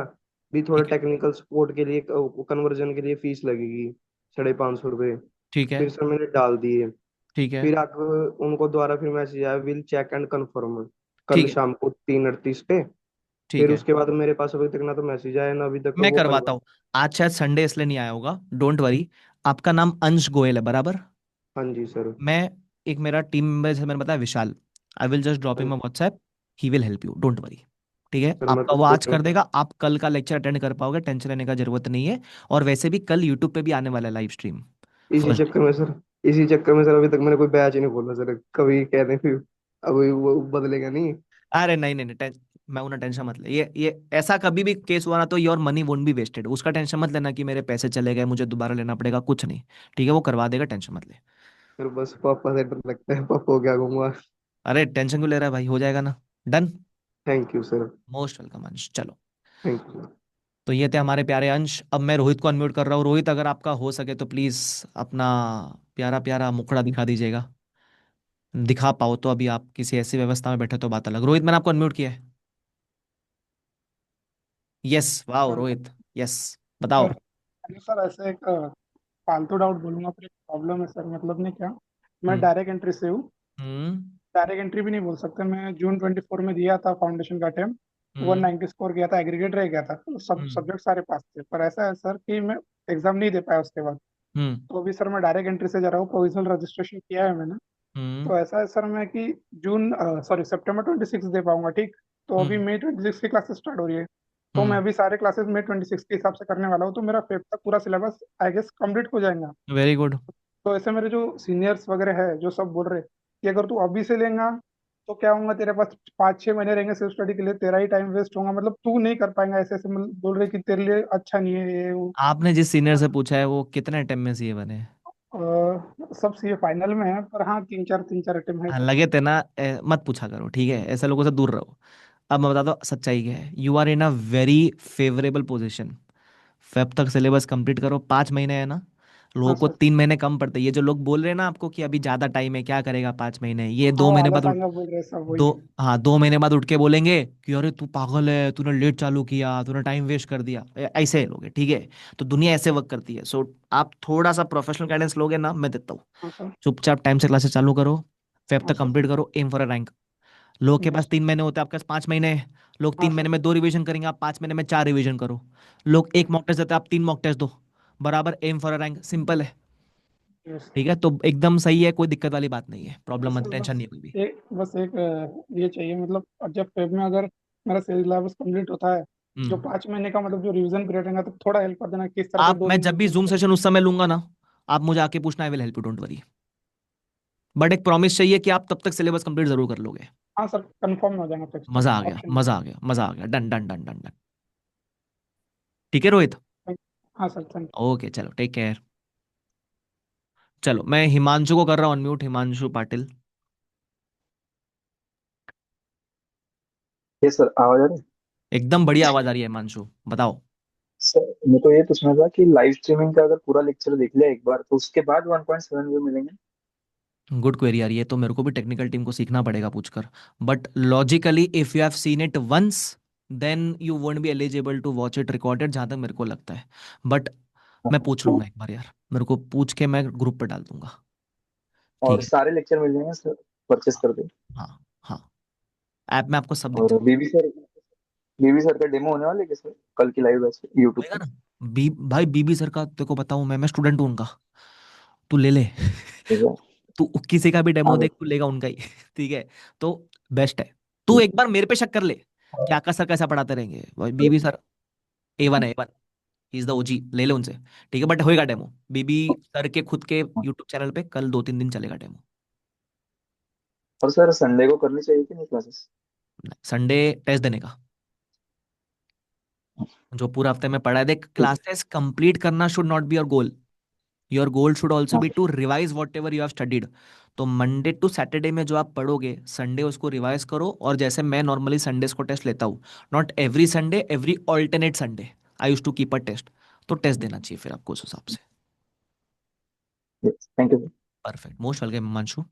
भी थोड़ा ठीक है। टेक्निकल सपोर्ट के लिए, कन्वर्जन के लिए फीस लगेगी 550 रुपये। ठीक है। फिर सर मैंने डाल दिए। ठीक है। फिर आगे उनको दोबारा फिर मैसेज आया, विल चेक एंड कंफर्म, कल ठीक है। शाम को 3:38 पे। ठीक फिर है। उसके बाद मेरे पास अभी तक ना तो मैसेज आया ना अभी तक मैं वो करवाता कन्वर्ट। हूँ। आज शायद संडे इसलिए नहीं आया होगा, डोंट वरी। आपका नाम अंश गोयल है, बराबर? हाँ जी सर। मैं, एक मेरा टीम मेंबर जैसे मैंने बताया, Vishal, I will just drop हाँ हिम अ जी WhatsApp. He will help you, don't worry. ठीक है, सर, मैं आपका तो वो आज कोचिंग। कर देगा, आप कल का लेक्चर अटेंड कर पाओगे, टेंशन लेने का जरूरत नहीं है। और वैसे भी कल यूट्यूब पे भी आने वाला है लाइव स्ट्रीम। इसी फर्स्ट। चक्कर में सर इसी चक्कर में सर अभी तक मैंने कोई बैच ही नहीं खोला सर, कभी कहते हैं फिर अभी वो बदलेगा नहीं। अरे नहीं नहीं नहीं, मैं उन्हें टेंशन मत ले, ये ऐसा कभी भी केस हुआ ना तो your money won't be wasted, उसका टेंशन मत लेना कि मेरे पैसे चले गए, मुझे दोबारा लेना पड़ेगा, कुछ नहीं। ठीक है, वो करवा देगा, टेंशन मत ले। फिर बस पापा से डर लगता है, पापा को क्या कहूंगा। अरे टेंशन क्यों ले रहा है भाई, हो जाएगा ना। Done. Thank you sir. Most welcome अंश, चलो। Thank you. तो ये थे हमारे प्यारे अंश। अब मैं रोहित को अनम्यूट कर रहा हूँ। रोहित, अगर आपका हो सके तो प्लीज अपना प्यारा प्यारा मुखड़ा दिखा दीजिएगा। दिखा पाओ तो, अभी आप किसी ऐसी व्यवस्था में बैठे तो बात अलग। रोहित, मैंने आपको अनम्यूट किया है। Yes, wow sir Rohit. Yes. बताओ। सर अरे सर ऐसे एक फालतू डाउट बोलूंगा, पर एक प्रॉब्लम है सर, मतलब नहीं क्या, मैं हम्म। डायरेक्ट एंट्री से हूँ। हम्म। डायरेक्ट एंट्री भी नहीं बोल सकते, मैं जून 24 में दिया था फाउंडेशन का अटेम्प्ट। हम्म। 190 स्कोर गया था, एग्रीगेट रह गया था, तो सब हम्म। सब्जेक्ट सारे पास थे, पर ऐसा है सर कि मैं एग्जाम नहीं दे पाया उसके बाद। हम्म। तो अभी सर मैं डायरेक्ट एंट्री से जा रहा हूँ, प्रोविजनल रजिस्ट्रेशन किया है मैंने। हम्म। तो ऐसा है सर मैं कि जून सॉरी सितंबर 26 दे पाऊंगा, ठीक। तो अभी हम्म। मई 26 की क्लासेस स्टार्ट हो रही है। तो मैं हम्म। अभी सारे क्लासेस मई 26 के हिसाब से करने वाला हूँ, तो मेरा फेब तक पूरा सिलेबस आई गेस कंप्लीट हो जाएगा। Very good. तो ऐसे मेरे जो सीनियर्स वगैरह है जो सब बोल रहे कि अगर तू अभी से लेगा तो क्या होगा, तेरे पास 5-6 महीने रहेंगे सेल्फ स्टडी के लिए, तेरा ही टाइम वेस्ट होगा, मतलब तू नहीं कर पाएगा, ऐसे ऐसे बोल रहे कि तेरे लिए अच्छा नहीं है ये वो। आपने जिस सीनियर से पूछा है वो कितने टाइम में सीए बने? सब सीए फाइनल में है, पर हाँ तीन चार अटेम्प्ट है हाँ, सर। लगे थे ना, मत पूछा करो, ठीक है, ऐसे लोगों से दूर रहो। अब मैं बताता हूँ सच्चाई क्या है। You are in a very favourable position. Feb तक सिलेबस कंप्लीट करो, 5 महीने है ना। लोगों हाँ को सर। 3 महीने कम पड़ते हैं। ये जो लोग बोल रहे हैं ना आपको कि अभी ज्यादा टाइम है, क्या करेगा 5 महीने, ये हाँ दो वो महीने बाद आलस उठ आएगा बोल रहे हैं सब वही। दो हाँ, 2 महीने बाद उठ के बोलेंगे कि अरे तू पागल है, तूने लेट चालू किया, तूने टाइम वेस्ट कर दिया। ऐसे लोग हैं, ठीक है। तो दुनिया ऐसे वर्क करती है। सो आप थोड़ा सा प्रोफेशनल गाइडेंस लोगे ना, मैं देता हूँ। हाँ सर। चुपचाप टाइम से क्लासेस चालू करो। फेब हाँ तक सर। कंप्लीट करो, एम फॉर अ रैंक। लोगों के पास यस। 3 महीने होते हैं, आपके पास 5 महीने हैं। लोग हाँ 3 महीने सर। में 2 रिवीजन करेंगे, आप 5 महीने में 4 रिवीजन करो। लोग एक मॉक टेस्ट देते हैं, आप 3 मॉक टेस्ट दो। बराबर, aim for a rank, simple है। यस। ठीक है, तो एकदम सही है, कोई दिक्कत वाली बात नहीं है, बस प्रॉब्लम मत, टेंशन बस नहीं है कोई भी। एक ये चाहिए, मतलब जब फेब में अगर मेरा सिलेबस कंप्लीट होता है, जो हम्म। 5 महीने का मतलब जो रिवीजन पीरियड रहेगा, तो थोड़ा हेल्प कर देना किस तरह से आप, दो मैं दिन में जब भी रिवीजन जूम करें। सेशन उस समय लूंगा ना, आप मुझे आके पूछना, I will help you, don't worry. But एक प्रॉमिस चाहिए कि आप तब तक सिलेबस कंप्लीट जरूर कर लोगे। हाँ सर, कंफर्म हो जाएगा फिक्स तो, मजा आ गया, ऑप्शन नहीं। मजा आ गया, मजा आ गया, done done done done done. ठीक है रोहित। हाँ सर, थैंक ओके, चलो, टेक केयर। चलो, मैं हिमांशु को कर रहा हूँ अनम्यूट, हिमांशु पाटिल। ये सर आवाज आ रही है? एकदम बढ़िया आवाज आ रही है हिमांशु, बताओ। सर मेरे को ये पूछना था कि लाइव स्ट्रीमिंग का अगर पूरा लेक्चर देख लिया एक बार तो उसके बाद 1.7 व्यू मिलेंगे? गुड क्वेरी यार, ये तो मेरे को भी टेक्निकल टीम को सीखना पड़ेगा पूछकर। But logically if you have seen it once, then you won't be eligible to watch it recorded, जहां तक मेरे को लगता है। बट मैं हाँ। पूछ लूंगा एक बार यार, मेरे को पूछ के मैं ग्रुप पे डाल दूंगा। ठीक और है। सारे लेक्चर मिल जाएंगे सर परचेस हाँ। कर दे? हाँ। हाँ। ऐप में आपको सब दिख और जाएगा। बीबी सर का डेमो होने वाला है क्या सर कल की लाइव बैच यूट्यूब होएगा पे? ना। भाई बीबी सर का तेरे को बताऊं, मैं स्टूडेंट हूं उनका। तू ले ले। ठीक है। तू किसी का भी डेमो हाँ देख, सर। तू लेगा उनका ही। ठीक है। तो बेस्ट है। तू एक बार मेरे पे शक कर ले कि आकाश सर कैसा पढ़ाते रहेंगे, भाई बीबी सर A1 है, A1। He is the OG, ले लो उनसे। ठीक है, बट होएगा डेमो बीबी सर के खुद के यूट्यूब चैनल पे, कल 2-3 दिन चलेगा डेमो। और सर संडे को करनी चाहिए कि नहीं क्लासेस? संडे टेस्ट देने का, जो पूरा हफ्ते में पढ़ा है। देख, क्लासेस कंप्लीट करना should not be your goal, your goal should also be to revise whatever you have studied. तो मंडे टू सैटरडे में जो आप पढ़ोगे, संडे उसको रिवाइज करो। और जैसे मैं नॉर्मली संडेज को टेस्ट लेता हूँ, not every Sunday, every alternate Sunday I use to keep a test. तो टेस्ट देना चाहिए फिर आपको उस हिसाब से। Thank you. Perfect, most welcome Himanshu.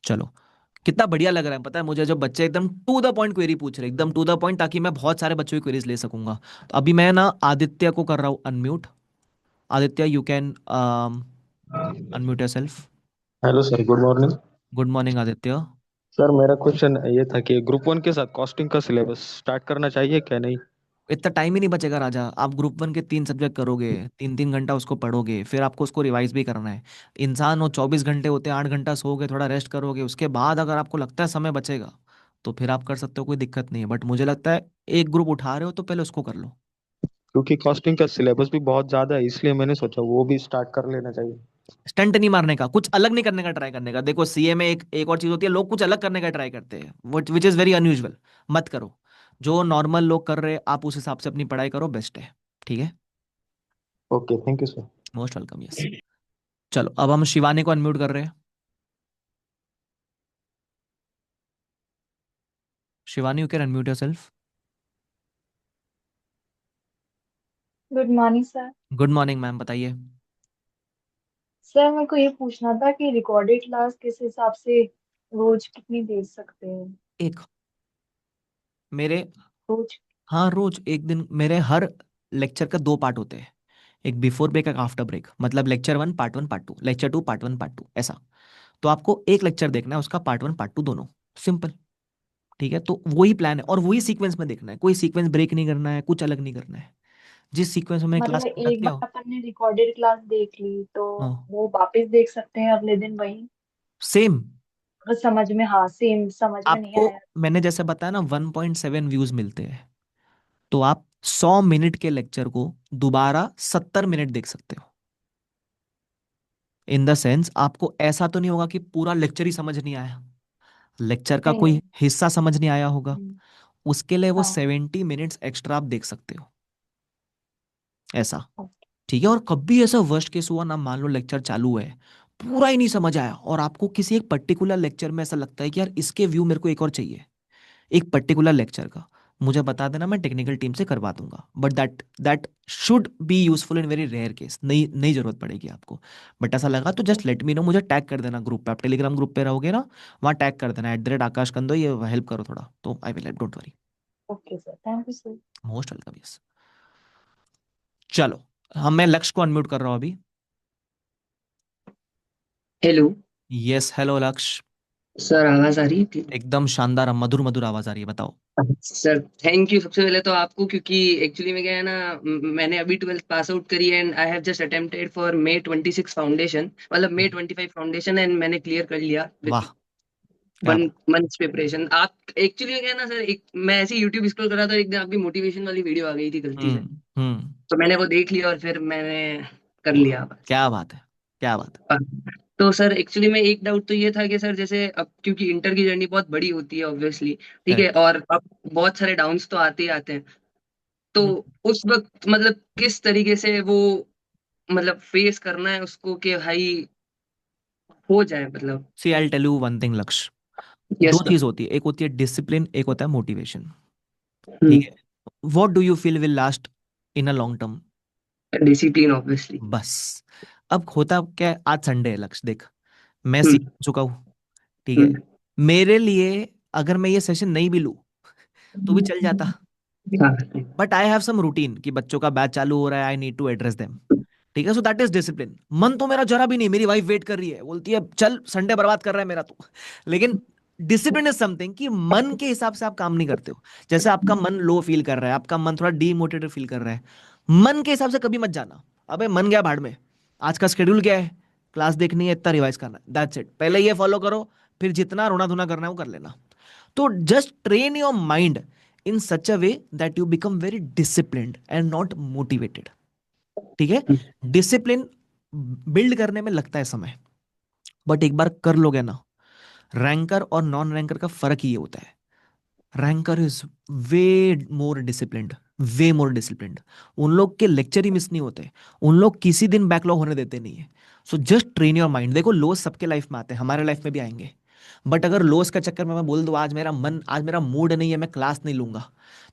चलो, कितना बढ़िया लग रहा है पता है मुझे, जब बच्चे एकदम टू द पॉइंट क्वेरी पूछ रहे, एकदम टू द पॉइंट, ताकि मैं बहुत सारे बच्चों की क्वेरीज ले सकूंगा। तो अभी मैं ना आदित्य को कर रहा हूँ unmute. Aditya, you can unmute your self. Hello sir, good morning. Good morning Aditya. Sir मेरा क्वेश्चन ये था कि ग्रुप वन के साथ कॉस्टिंग का सिलेबस स्टार्ट करना चाहिए क्या नहीं? इतना टाइम ही नहीं बचेगा राजा। आप ग्रुप 1 के 3 सब्जेक्ट करोगे, 3-3 घंटा उसको पढ़ोगे, फिर आपको उसको रिवाइज भी करना है। इंसान हो, 24 घंटे होते हैं, 8 घंटा सोओगे, थोड़ा रेस्ट करोगे, उसके बाद अगर आपको लगता है समय बचेगा तो फिर आप कर सकते हो, कोई दिक्कत नहीं है। बट मुझे लगता है एक ग्रुप उठा रहे हो तो पहले उसको कर लो। क्योंकि कॉस्टिंग का सिलेबस भी बहुत ज्यादा है, इसलिए मैंने सोचा वो भी स्टार्ट कर लेना चाहिए। स्टंट नहीं मारने का, कुछ अलग नहीं करने का ट्राई करने का। देखो, सीए में एक एक और चीज होती है, लोग कुछ अलग करने का ट्राई करते हैं, विच इज वेरी अनयूजुअल। मत करो, जो नॉर्मल लोग कर रहे हैं आप उस हिसाब से अपनी पढ़ाई करो, बेस्ट है। ठीक है, okay, thank you sir. Most welcome. Yes, चलो अब हम शिवानी को अनम्यूट कर रहे हैं। Shivani, you can unmute your self. Good morning sir. Good morning ma'am, बताइए। सर मेरे को ये पूछना था कि रिकॉर्डेड क्लास किस हिसाब से रोज कितनी दे सकते हैं? एक मेरे रोज। हाँ, रोज एक दिन मेरे हर लेक्चर का 2 पार्ट होते हैं, एक बिफोर ब्रेक, एक आफ्टर ब्रेक। मतलब lecture 1 part 1 part 2, lecture 2 part 1 part 2, ऐसा। तो आपको एक लेक्चर देखना है, उसका पार्ट 1 पार्ट 2 दोनों, सिंपल। ठीक है, तो वही प्लान है और वही सीक्वेंस में देखना है, कोई सीक्वेंस ब्रेक नहीं करना है, कुछ अलग नहीं करना है। जिस सीक्वेंस में क्लास मतलब एक रखते हो। बार अपन ने रिकॉर्डेड क्लास देख ली तो हाँ, वो वापस देख सकते हैं अगले दिन वही? सेम। अगर समझ में, हाँ सेम समझ में नहीं आपको आया। मैंने जैसे बताया ना, 1.7 व्यूज मिलते हैं, तो आप 100 मिनट के लेक्चर को दोबारा 70 मिनट देख सकते हो। इन द सेंस, आपको ऐसा तो नहीं होगा कि पूरा लेक्चर ही समझ नहीं आया, लेक्चर का नहीं कोई नहीं। हिस्सा समझ नहीं आया होगा, हम्म, उसके लिए वो हाँ। 70 मिनट्स एक्स्ट्रा आप देख सकते हो, ऐसा। ओके। ठीक है, और कभी ऐसा वर्स्ट केस हुआ ना, मान लो लेक्चर चालू है, पूरा ही नहीं समझ आया, और आपको किसी एक पर्टिकुलर लेक्चर में ऐसा लगता है कि यार इसके व्यू मेरे को एक और चाहिए, एक पर्टिकुलर लेक्चर का, मुझे बता देना, मैं टेक्निकल टीम से करवा दूंगा। But that that should be useful in very rare case, नई नई जरूरत पड़ेगी आपको। बट ऐसा लगा तो जस्ट लेट मी नो, मुझे टैग कर देना ग्रुप पे, आप टेलीग्राम ग्रुप पे रहोगे ना, वहाँ टैग कर देना @आकाश कंदो, ये हेल्प करो थोड़ा, तो I will help, don't worry. Okay sir, thank you sir. Most welcome. Yes, चलो, हम मैं लक्ष्य को अनम्यूट कर रहा हूँ अभी। हेलो। यस, हेलो लक्ष्य। सर आवाज आ रही है क्लियर? एकदम शानदार, मधुर मधुर आवाज आ रही है, बताओ। सर थैंक यू सबसे पहले तो आपको, क्योंकि एक्चुअली में क्या है ना, मैंने अभी 12th पास आउट करी and I have just attempted for May 26 foundation, मतलब May 25 फाउंडेशन, एंड मैंने क्लियर कर लिया विद वाह, क्या 1 मंथ्स प्रिपरेशन। आप एक्चुअली में क्या है ना सर, एक मैं ऐसे यूट्यूब स्क्रॉल कर रहा था, एक दिन आपकी मोटिवेशन वाली वीडियो आ गई थी गलती से, हम्म, तो मैंने वो देख लिया और फिर मैंने कर लिया बस। क्या बात है, क्या बात है। तो सर एक्चुअली में एक डाउट तो ये था कि सर जैसे अब क्योंकि इंटर की जर्नी बहुत बड़ी होती है ऑब्वियसली, ठीक है, करेक्ट। और अब बहुत सारे डाउन्स तो आते ही आते हैं, तो उस वक्त मतलब किस तरीके से वो मतलब फेस करना है उसको कि भाई हो जाए मतलब। See I tell you one thing Lakshya, yes दो सर। चीज होती है, एक होती है डिसिप्लिन, एक होता है मोटिवेशन। ठीक हम्म। है, what do you feel will last in a long term? Discipline obviously. बस, अब होता क्या है, आज संडे है लक्ष्य, देख, मैं सीख हम्म। चुका हूँ। ठीक है, हम्म। मेरे लिए अगर मैं ये सेशन नहीं भी लूँ तो भी चल जाता, हाँ। But I have some routine कि बच्चों का बैच चालू हो रहा है, I need to address them. ठीक है, सो दैट इज डिसिप्लिन। मन तो मेरा जरा भी नहीं, मेरी वाइफ वेट कर रही है, बोलती है चल, संडे बर्बाद कर रहा है मेरा तो। लेकिन डिसिप्लिन इज समथिंग कि मन के हिसाब से आप काम नहीं करते हो। जैसे आपका मन लो फील कर रहा है, आपका मन थोड़ा डीमोटिवेटेड फील कर रहा है, मन के हिसाब से कभी मत जाना। अबे मन गया भाड़ में, आज का शेड्यूल क्या है, क्लास देखनी है, इतना रिवाइज करना है, दैट्स इट, पहले ये फॉलो करो, फिर जितना रोना धोना करना है वो कर लेना। तो just train your mind in such a way that you become very disciplined and not motivated. ठीक है। डिसिप्लिन बिल्ड करने में लगता है समय, बट एक बार कर लोगे ना, रैंकर और नॉन रैंकर का फर्क ये होता है, ranker is way more disciplined, way more disciplined. उन लोग के लेक्चर ही मिस नहीं होते, उन लोग किसी दिन बैकलॉग होने देते नहीं है। So just train your mind. देखो लोस सबके लाइफ में आते हैं, हमारे लाइफ में भी आएंगे, बट अगर लोस का चक्कर में मैं बोल दूं आज मेरा मूड नहीं है, मैं क्लास नहीं लूंगा,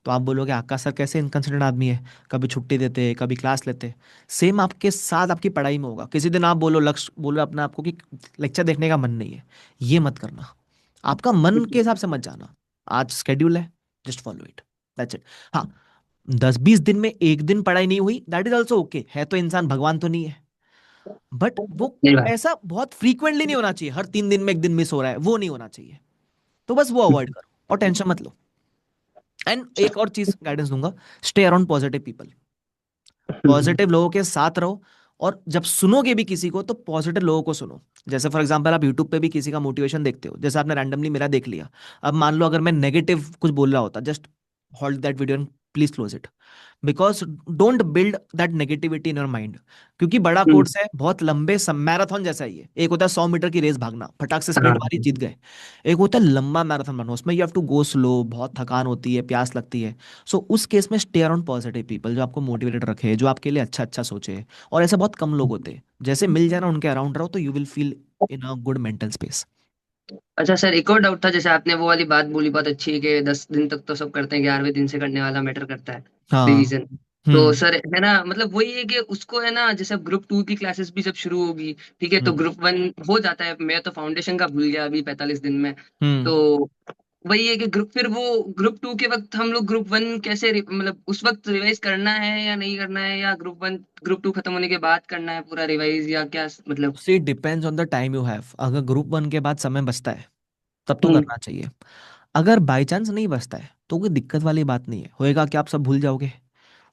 तो आप बोलोगे आकाश सर कैसे इनकंसिडरेट आदमी है, कभी छुट्टी देते कभी क्लास लेते। सेम आपके साथ आपकी पढ़ाई में होगा, किसी दिन आप बोलो लक्ष्य बोलो अपने आपको कि लेक्चर देखने का मन नहीं है, ये मत करना, आपका मन के हिसाब से मत जाना। आज स्केड्यूल है, just follow it, that's it. हाँ, 10-20 दिन में एक दिन पढ़ाई नहीं हुई, दैट इज ऑल्सो ओके, है तो इंसान, भगवान तो नहीं है, बट वो सही बात। ऐसा बहुत फ्रीक्वेंटली नहीं होना चाहिए, हर 3 दिन में एक दिन मिस हो रहा है, वो नहीं होना चाहिए। तो बस वो अवॉइड करो और टेंशन मत लो। एंड एक और चीज गाइडेंस दूंगा, stay around positive people, positive लोगों के साथ रहो। और जब सुनोगे भी किसी को तो पॉजिटिव लोगों को सुनो। जैसे फॉर एग्जांपल आप यूट्यूब पे भी किसी का मोटिवेशन देखते हो, जैसे आपने रैंडमली मेरा देख लिया, अब मान लो अगर मैं नेगेटिव कुछ बोल रहा होता, just hold that video and please close it, because don't build that negativity in your mind. क्योंकि बड़ा कोर्स है, बहुत लंबे मैराथन जैसा ही है, एक होता है 100 मीटर की रेस भागना, फटाक से स्प्रिंट हाँ। मारी जीत गए, एक होता है लंबा मैराथन बनना, उसमें you have to go slow, बहुत थकान होती है, प्यास लगती है। सो उस केस में स्टे अराउंड पॉजिटिव पीपल, जो आपको मोटिवेटेड रखे, जो आपके लिए अच्छा अच्छा सोचे, और ऐसे बहुत कम लोग होते हैं, जैसे मिल जाए ना उनके अराउंड रहो तो you will feel in a good mental space. अच्छा सर, एक और डाउट था, जैसे आपने वो वाली बात बोली, बहुत अच्छी है कि 10 दिन तक तो सब करते हैं, 11वें दिन से करने वाला मैटर करता है हाँ। रिवीजन। तो हम्म। सर है ना, मतलब वही है कि उसको है ना, जैसे अब ग्रुप 2 की क्लासेस भी जब शुरू होगी, ठीक है, तो हम्म। ग्रुप 1 हो जाता है, मैं तो फाउंडेशन का भूल गया अभी 45 दिन में। हम्म। तो वही है कि ग्रुप 2 के वक्त हम लोग ग्रुप 1 कैसे मतलब उस वक्त रिवाइज करना है या नहीं करना है, या ग्रुप 2 खत्म होने के बाद करना है पूरा रिवाइज, या क्या मतलब। See depends on the time you have. अगर ग्रुप 1 के बाद समय बचता है तब तो हम्म। करना चाहिए। अगर बाई चांस नहीं बचता है तो कोई दिक्कत वाली बात नहीं है, होएगा कि आप सब भूल जाओगे,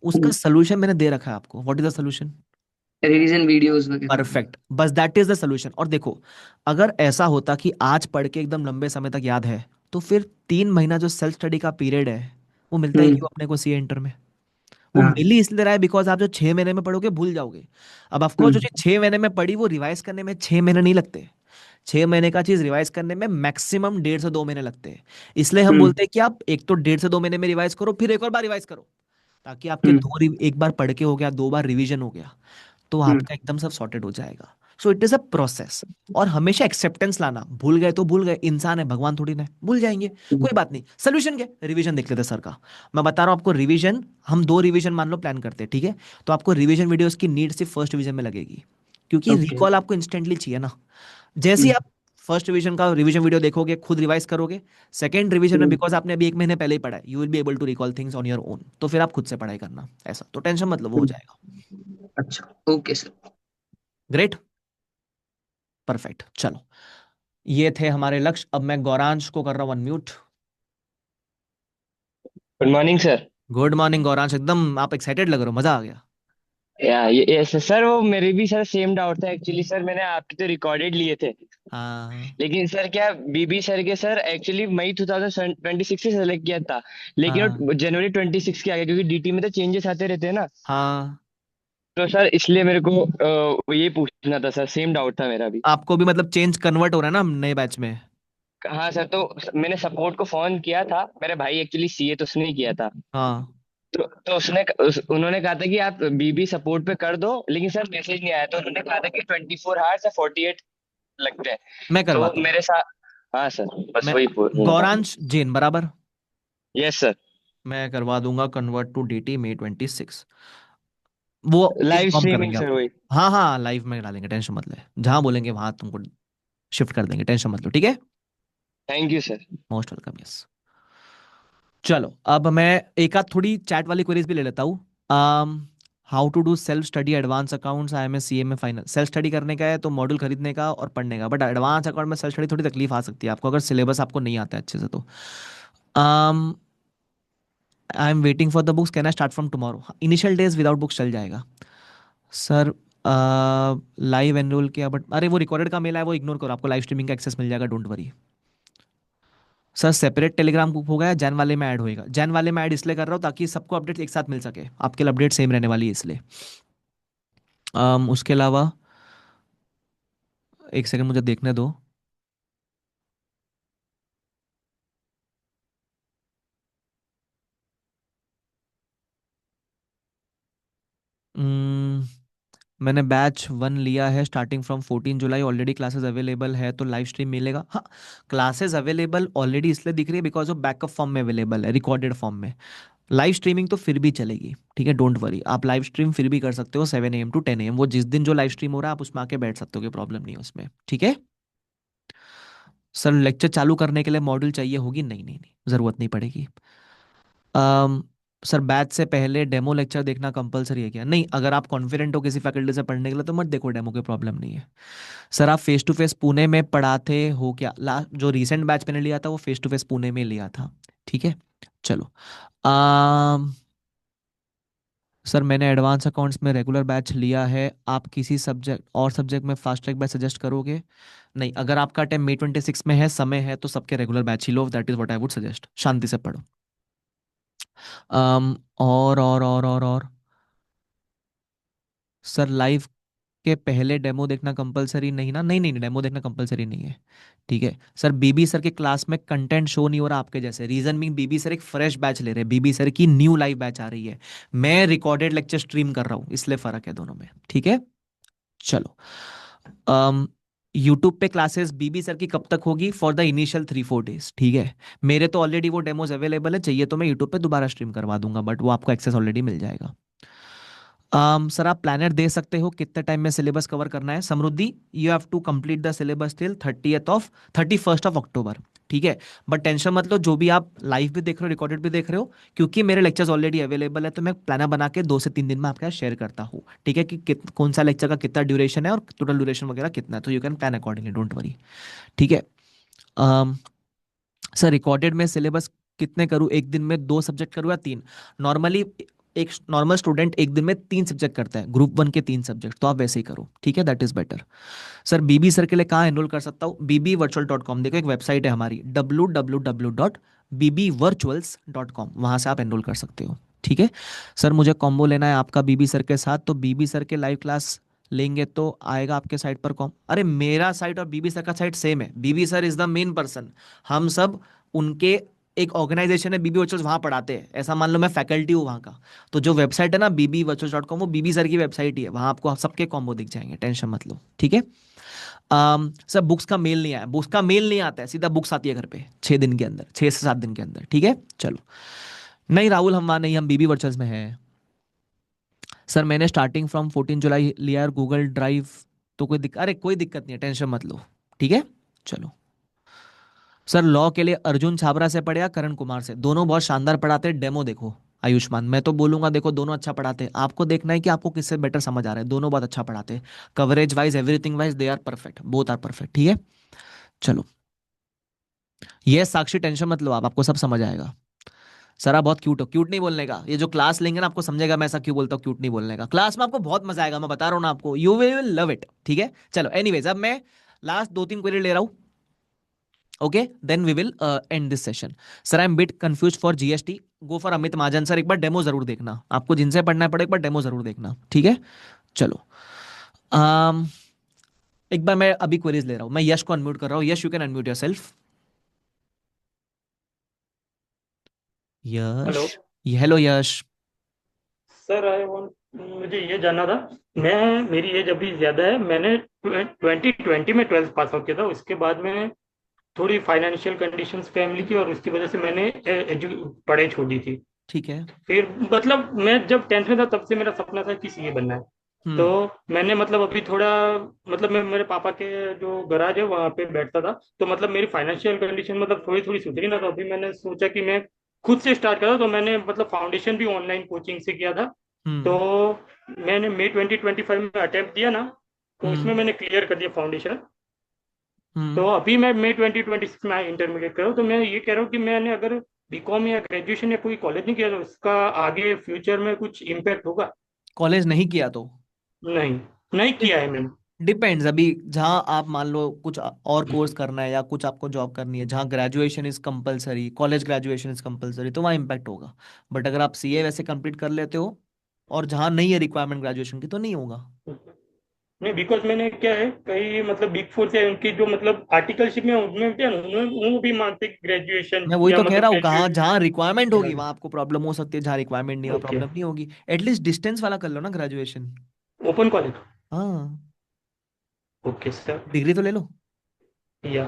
उसका सोल्यूशन मैंने दे रखा है आपको। What is the solution? Revision videos वगैरह। परफेक्ट, बस दैट इज द सोल्यूशन। और देखो, अगर ऐसा होता कि आज पढ़ के एकदम लंबे समय तक याद है, तो फिर 3 महीना जो सेल्फ स्टडी का पीरियड है वो मिलता है हम्म। क्यों अपने को सी इंटर में? वो हाँ। मिल ही इसलिए रहा है बिकॉज आप जो 6 महीने में पढ़ोगे भूल जाओगे। अब ऑफकोर्स जो हम्म। चीज 6 महीने में पढ़ी वो रिवाइज करने में 6 महीने नहीं लगते, 6 महीने का चीज रिवाइज करने में मैक्सिमम 1.5 से 2 महीने लगते हैं। इसलिए हम हम्म। बोलते हैं कि आप एक तो 1.5 से 2 महीने में रिवाइज करो, फिर एक और बार रिवाइज करो, ताकि आपके हम्म। एक बार पढ़ के हो गया, 2 बार रिवीजन हो गया, तो हम्म। आपका एकदम सब सॉर्टेड हो जाएगा। So it is a process. और हमेशा एक्सेप्टेंस लाना, भूल गए तो भूल गए, इंसान है, भगवान थोड़ी ना है, भूल जाएंगे, हम्म। कोई बात नहीं। सोल्यूशन क्या? रिवीजन देख लेते सर का। मैं बता रहा हूँ आपको, रिवीजन हम 2 रिवीजन मान लो प्लान करते हैं, ठीक है, तो आपको रिवीजन वीडियोस की नीड सिर्फ फर्स्ट रिवीजन में लगेगी, क्योंकि ओके। रिकॉल आपको इंस्टेंटली चाहिए ना। जैसे ही हम्म। आप फर्स्ट रिवीजन का रिवीजन वीडियो देखोगे, खुद रिवाइज करोगे, सेकंड रिवीजन में हम्म। बिकॉज आपने अभी 1 महीने पहले ही पढ़ा है, you will be able to recall things on your own, तो फिर आप खुद से पढ़ाई करना, ऐसा तो टेंशन मतलब वो हो जाएगा। अच्छा। Okay sir. ग्रेट, परफेक्ट, चलो, ये थे हमारे लक्ष्य। अब मैं गौरांश को कर रहा हूँ unmute. Good morning sir. Good morning Gauransh, एकदम आप एक्साइटेड लग रहे हो, मजा आ गया। ये सर वो मेरे भी सर सेम डाउट था एक्चुअली सर, मैंने आपके तो रिकॉर्डेड लिए थे, हाँ। लेकिन सर क्या बीबी सर के सर एक्चुअली मई 2026 से सेलेक्ट किया था, लेकिन हाँ। वो जनवरी 26 के आ गया, क्योंकि डीटी में तो चेंजेस आते रहते हैं ना। हाँ। तो सर इसलिए मेरे को ये पूछना था सर, सेम डाउट था मेरा भी। आपको भी मतलब चेंज कन्वर्ट हो रहा है ना नए बैच में? हाँ सर, तो मैंने सपोर्ट को फोन किया था, मेरे भाई एक्चुअली सीए तो उसने ही किया था। हाँ। तो उन्होंने कहा था कि आप बीबी सपोर्ट पे कर दो, लेकिन सर मैसेज नहीं आया, तो उन्होंने कहा था कि 24 आवर्स या 48 लगते हैं। मैं तो करवाता हूँ। मेरे साथ, हाँ सर, बस मैं वही पूछना था। गौरांश जैन बराबर, यस सर। मैं करवा दूंगा कन्वर्ट टू डीटी May 26। वो लाइव इन्फॉर्म स्ट्रीमिंग करेंगे सर आपको। वही। हाँ हाँ, लाइव में डालेंगे, टेंशन मत ले, जहाँ बोलेंगे वहां तुमको शिफ्ट कर देंगे, टेंशन मत लो, ठीक है। Thank you sir. Most welcome, yes. चलो, अब मैं एक आध थोड़ी चैट वाली क्वेरीज भी ले लेता हूँ। How to do self study advance accounts, I am a C A में फाइनल। सेल्फ स्टडी करने का है तो मॉड्यूल खरीदने का और पढ़ने का, बट एडवांस अकाउंट में सेल्फ स्टडी थोड़ी तकलीफ आ सकती है आपको, अगर सिलेबस आपको नहीं आता है अच्छे से तो। I am waiting for the books, can I start from tomorrow? Initial days without books चल जाएगा सर। लाइव एनरोल किया, बट अरे वो रिकॉर्डेड का मेल है, वो इग्नोर करो, आपको लाइव स्ट्रीमिंग का एक्सेस मिल जाएगा, don't worry. Sir separate Telegram group होगा या जैन वाले में ऐड होएगा? जैन वाले में ऐड इसलिए कर रहा हूँ ताकि सबको अपडेट एक साथ मिल सके, आपके लिए अपडेट सेम रहने वाली है इसलिए। उसके अलावा एक सेकंड मुझे देखने दो। हम्म, मैंने बैच 1 लिया है starting from 14 July. Already classes available है तो लाइव स्ट्रीम मिलेगा। हाँ, क्लासेस अवेलेबल ऑलरेडी इसलिए दिख रही है बिकॉज ऑफ बैकअप फॉर्म में अवेलेबल है, रिकॉर्डेड फॉर्म में। लाइव स्ट्रीमिंग तो फिर भी चलेगी, ठीक है, डोंट वरी। आप लाइव स्ट्रीम फिर भी कर सकते हो 7 AM to 10 AM। वो जिस दिन जो लाइव स्ट्रीम हो रहा है आप उसमें आके बैठ सकते हो, कोई प्रॉब्लम नहीं है उसमें, ठीक है। सर लेक्चर चालू करने के लिए मॉड्यूल चाहिए होगी? नहीं नहीं नहीं, ज़रूरत नहीं पड़ेगी। अम, सर बैच से पहले डेमो लेक्चर देखना कंपलसरी है क्या? नहीं, अगर आप कॉन्फिडेंट हो किसी फैकल्टी से पढ़ने के लिए तो मत देखो डेमो, की प्रॉब्लम नहीं है। सर आप फेस टू फेस पुणे में पढ़ाते हो क्या? लास्ट जो रीसेंट बैच मैंने लिया था वो फेस टू फेस पुणे में लिया था, ठीक है। चलो। अम सर मैंने एडवांस अकाउंट्स में रेगुलर बैच लिया है, आप किसी सब्जेक्ट और सब्जेक्ट में फास्ट ट्रैक बैच सजेस्ट करोगे? नहीं, अगर आपका टाइम May 26 में है, समय है, तो सबके रेगुलर बैच ही लो, that is what I would suggest. शांति से पढ़ो। और सर लाइव के पहले डेमो देखना कंपलसरी नहीं ना? नहीं नहीं नहीं, डेमो देखना कंपलसरी नहीं है, ठीक है। सर बीबी सर के क्लास में कंटेंट शो नहीं हो रहा आपके जैसे, रीजन मीन बीबी सर एक फ्रेश बैच ले रहे हैं, बीबी सर की न्यू लाइव बैच आ रही है। मैं रिकॉर्डेड लेक्चर स्ट्रीम कर रहा हूँ, इसलिए फर्क है दोनों में, ठीक है। चलो। अम यूट्यूब पे क्लासेस बीबी सर की कब तक होगी? फॉर द इनिशियल 3-4 डेज, ठीक है। मेरे तो ऑलरेडी वो डेमोज अवेलेबल है, चाहिए तो मैं यूट्यूब पे दोबारा स्ट्रीम करवा दूंगा, बट वो आपको एक्सेस ऑलरेडी मिल जाएगा। सर आप प्लानर दे सकते हो कितने टाइम में सिलेबस कवर करना है? Samriddhi, you have to complete the syllabus till 31st of October, ठीक है। बट टेंशन मत लो, जो भी आप लाइव भी देख रहे हो, रिकॉर्डेड भी देख रहे हो, क्योंकि मेरे लेक्चर्स ऑलरेडी अवेलेबल है तो मैं प्लानर बना के 2 से 3 दिन में आपके साथ शेयर करता हूँ, ठीक है, कि कौन सा लेक्चर का कितना ड्यूरेशन है और टोटल ड्यूरेशन वगैरह कितना है, तो you can plan accordingly, don't worry, ठीक है। um, सर रिकॉर्डेड में सिलेबस कितने करूँ? एक दिन में 2 सब्जेक्ट करूँ या 3? नॉर्मली एक नॉर्मल स्टूडेंट एक दिन में 3 सब्जेक्ट करता है, ग्रुप 1 के 3 सब्जेक्ट, तो आप वैसे ही करो, ठीक है, that is better. Sir BB sir के लिए कहाँ एनरोल कर सकता हूँ? bbvirtual.com, देखो एक वेबसाइट है हमारी, www.bbvirtuals.com, वहाँ से आप एनरोल कर सकते हो, ठीक है। सर मुझे कॉम्बो लेना है आपका बीबी सर के साथ, तो बीबी सर के लाइव क्लास लेंगे तो आएगा आपके साइट पर कॉम? अरे मेरा साइट और बीबी सर का साइट सेम है, BB sir is the main person. हम सब उनके एक ऑर्गेनाइजेशन है बीबी वर्चुअल्स, वहाँ पढ़ाते हैं, ऐसा मान लो मैं फैकल्टी हूँ वहाँ का। तो जो वेबसाइट है ना bbvirtuals.com, वो बीबी सर की वेबसाइट ही है, वहाँ आपको सबके कॉम्बो दिख जाएंगे, टेंशन मत लो, ठीक है। सर बुक्स का मेल नहीं आया? बुक्स का मेल नहीं आता है, सीधा बुक्स आती है घर पे 6 दिन के अंदर, 6 से 7 दिन के अंदर, ठीक है। चलो। नहीं राहुल, हम वहाँ नहीं, हम बीबी वर्चुअल्स में हैं। सर मैंने स्टार्टिंग फ्रॉम 14 जुलाई लिया है गूगल ड्राइव, तो कोई दिक्कत? अरे कोई दिक्कत नहीं है, टेंशन मत लो, ठीक है। चलो। सर लॉ के लिए अर्जुन छाबरा से पढ़े या करण कुमार से? दोनों बहुत शानदार पढ़ाते हैं, डेमो देखो। आयुष्मान, मैं तो बोलूंगा देखो दोनों अच्छा पढ़ाते हैं, आपको देखना है कि आपको किससे बेटर समझ आ रहा है, दोनों बहुत अच्छा पढ़ाते हैं, coverage wise everything wise they are perfect, both are perfect, ठीक है। चलो। ये साक्षी टेंशन मत लो, आप आपको सब समझ आएगा। सर आप बहुत क्यूट हो, क्यूट नहीं बोलने का, ये जो क्लास लेंगे ना आपको समझेगा मैं ऐसा क्यों बोलता हूँ क्यूट नहीं बोलने का। क्लास में आपको बहुत मजा आएगा, मैं बता रहा हूँ ना आपको, यू विल लव इट, ठीक है। चलो एनीवेज, अब मैं लास्ट 2-3 क्वेरी ले रहा हूँ, okay, then we will end this session. Sir I am bit confuse for GST, go for Amit Mahajan. Sir एक बार डेमो जरूर देखना, आपको जिनसे पढ़ना पड़े एक बार डेमो जरूर देखना, ठीक है। चलो। um, एक बार मैं अभी क्वेरीज ले रहा हूँ, मैं यश को अनम्यूट कर रहा हूँ, Yash you can unmute yourself. Hello Yash, hello Yash. Sir, I want, मुझे ये जानना था। मेरी एज अभी ज़्यादा है। मैंने 2020 में 12th पास आउट किया था। उसके बाद में थोड़ी फाइनेंशियल कंडीशंस फैमिली की, और उसकी वजह से मैंने पढ़ाई छोड़ दी थी। ठीक है। फिर मतलब मैं जब 10th में था तब से मेरा सपना था कि सीए बनना है। तो हम्म। मैंने मतलब अभी थोड़ा, मतलब मैं मेरे पापा के जो गराज है वहाँ पे बैठता था। तो मतलब मेरी फाइनेंशियल कंडीशन मतलब थोड़ी थोड़ी सुधरी ना, तो अभी मैंने सोचा कि मैं खुद से स्टार्ट करा। तो मैंने मतलब फाउंडेशन भी ऑनलाइन कोचिंग से किया था। तो हम्म। मैंने मई 2025 में अटेम्प्ट दिया ना, तो इसमें हम्म। मैंने क्लियर कर दिया फाउंडेशन। तो हम्म। अभी मैं मई 2026 में इंटरमीडिएट कर रहा हूँ। तो मैं ये कह रहा हूँ कि मैंने अगर बीकॉम या ग्रेजुएशन या कोई कॉलेज नहीं किया तो उसका आगे फ्यूचर में कुछ इम्पैक्ट होगा? कॉलेज नहीं किया तो नहीं, नहीं किया है मैंने। डिपेंड्स, अभी जहाँ आप मान लो कुछ और कोर्स करना है या कुछ आपको जॉब करनी है जहाँ graduation is compulsory, college graduation is compulsory, तो वहाँ इम्पैक्ट होगा। बट अगर आप सीए वैसे कंप्लीट कर लेते हो और जहाँ नहीं है रिक्वायरमेंट ग्रेजुएशन की तो नहीं होगा। नहीं, बिकॉज मैंने क्या है, कई मतलब बिग फोर से उनकी जो मतलब आर्टिकलशिप में उनमें क्या है, उन्होंने वो भी मानते हैं कि ग्रेजुएशन मैं वही या तो कह मतलब रहा हूँ, कहाँ ग्रेजुएट। जहाँ रिक्वायरमेंट होगी वहां आपको प्रॉब्लम हो सकती है, जहाँ रिक्वायरमेंट नहीं है ओके। प्रॉब्लम नहीं होगी। एटलीस्ट डिस्टेंस वाला कर लो ना ग्रेजुएशन। Open college. हाँ, ओके सर। डिग्री तो ले लो, या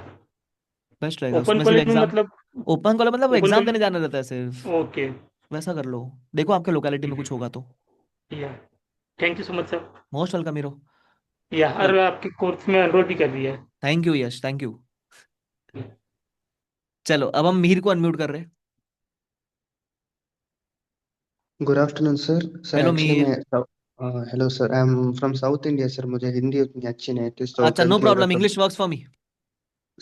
बेस्ट रहेगा, ओपन उसमें सिर्फ कॉलेज में एग्जाम। मतलब। ओपन कॉलेज मतलब ओपन एग्जाम कॉलेज। देने जाना रहता है सिर्फ, ओके। वैसा कर लो। देखो आपके लोकेलिटी में कुछ होगा तो। या thank you so much sir. Most welcome hero. या चल, और आपके कोर्स में एनरोल भी कर दिया है। Thank you Yash, thank you. चलो अब हम मिहिर को अनम्यूट कर रहे हैं। Good afternoon sir. Sir hello actually Mihir. मैं hello sir, I am from south India sir. मुझे हिंदी उतनी अच्छी नहीं आती, तो अच्छा, नो गलती होगा प्रॉब्लम, तो। English works for me.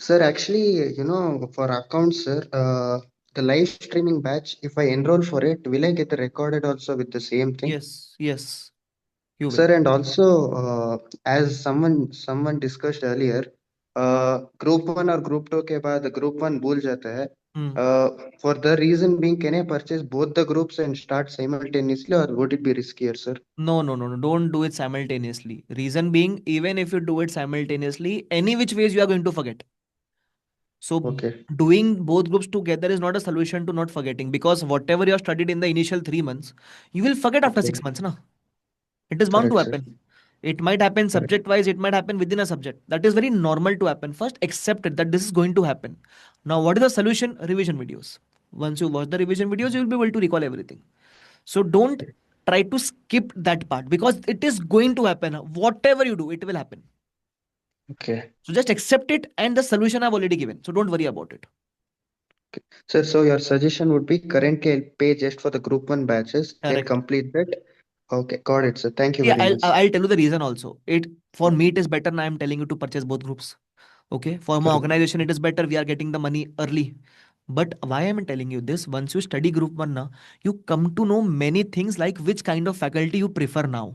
Sir actually, for account sir, the live streaming batch, if I enroll for it, will I get recorded also with the same thing? Yes, yes, you will. Sir, and also, as someone discussed earlier, group one और group two के बाद group one भूल जाता है. हम्म। For the reason being, can I purchase both the groups and start simultaneously, or would it be riskier, sir? No, no, no, no. Don't do it simultaneously. Reason being, even if you do it simultaneously, any which ways you are going to forget. So Okay, doing both groups together is not a solution to not forgetting, because whatever you have studied in the initial 3 months, you will forget after okay, 6 months, na? It is bound to correct, sir. happen. It might happen Correct. subject wise, it might happen within a subject. That is very normal to happen. First, accept it that this is going to happen. Now, what is the solution? Revision videos. Once you watch the revision videos, you will be able to recall everything. So don't try to skip that part, because it is going to happen. Whatever you do, it will happen. Okay. So just accept it, and the solution I've already given. So don't worry about it. Okay. Sir, so your suggestion would be currently I'll pay just for the group one batches, then Correct. complete that. Okay, got it, sir. Thank you Yeah, very I'll much. I'll tell you the reason also. It for me it is better now. I'm telling you to purchase both groups. Okay. For my Correct. organization, it is better. We are getting the money early. But why am I telling you this? Once you study group one now, you come to know many things like which kind of faculty you prefer now.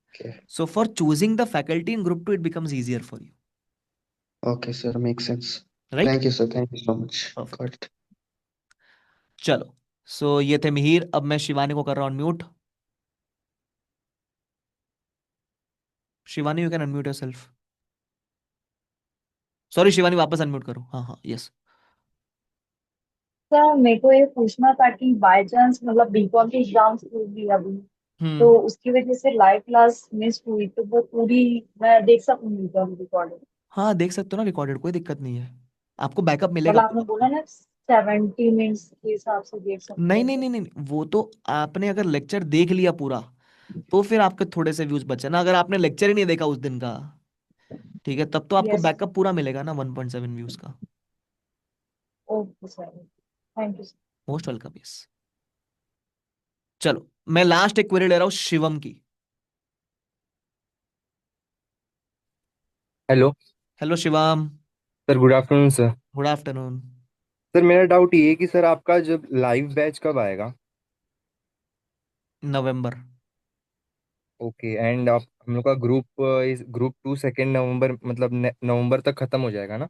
Okay. So for choosing the faculty in group two, it becomes easier for you. Okay, sir. Makes sense. Right? Thank you, sir. Thank you so much. Perfect. Got it. चलो, सो ये थे मिहिर। अब मैं शिवानी को कर रहा हूँ unmute. Shivani, you can unmute yourself. Sorry Shivani, वापस अनम्यूट करो। हाँ हाँ, यस। सर मेरे को ये पूछना था कि बाय चांस मतलब बीकॉम की एग्जाम्स होगी अभी, तो हम्म। उसकी वजह से लाइव क्लास मिस हुई, तो वो पूरी मैं देख सकूंगी क्या रिकॉर्डिंग? हाँ, देख सकते हो ना रिकॉर्डेड, कोई दिक्कत नहीं है। आपको बैकअप मिलेगा मतलब आपने पूरा बोला पूरा। ना 70 मिनट्स के हिसाब से देख सकते नहीं हैं नहीं तो। नहीं नहीं, वो तो आपने अगर लेक्चर देख लिया पूरा तो फिर आपके थोड़े से व्यूज बचे ना। अगर आपने लेक्चर ही नहीं देखा उस दिन का, ठीक है, तब तो आपको यस। बैकअप पूरा मिलेगा ना 1.7 व्यूज का। Okay sir, thank you. Most welcome, yes. चलो, मैं लास्ट एक क्वेरी ले रहा हूँ शिवम की। Hello hello Shivam. Sir, good afternoon sir. Good afternoon. Sir मेरा डाउट ये है कि सर आपका जब लाइव बैच कब आएगा? नवंबर। ओके, एंड आप हम लोग का ग्रुप इस ग्रुप टू 2 नवंबर मतलब नवंबर तक खत्म हो जाएगा ना?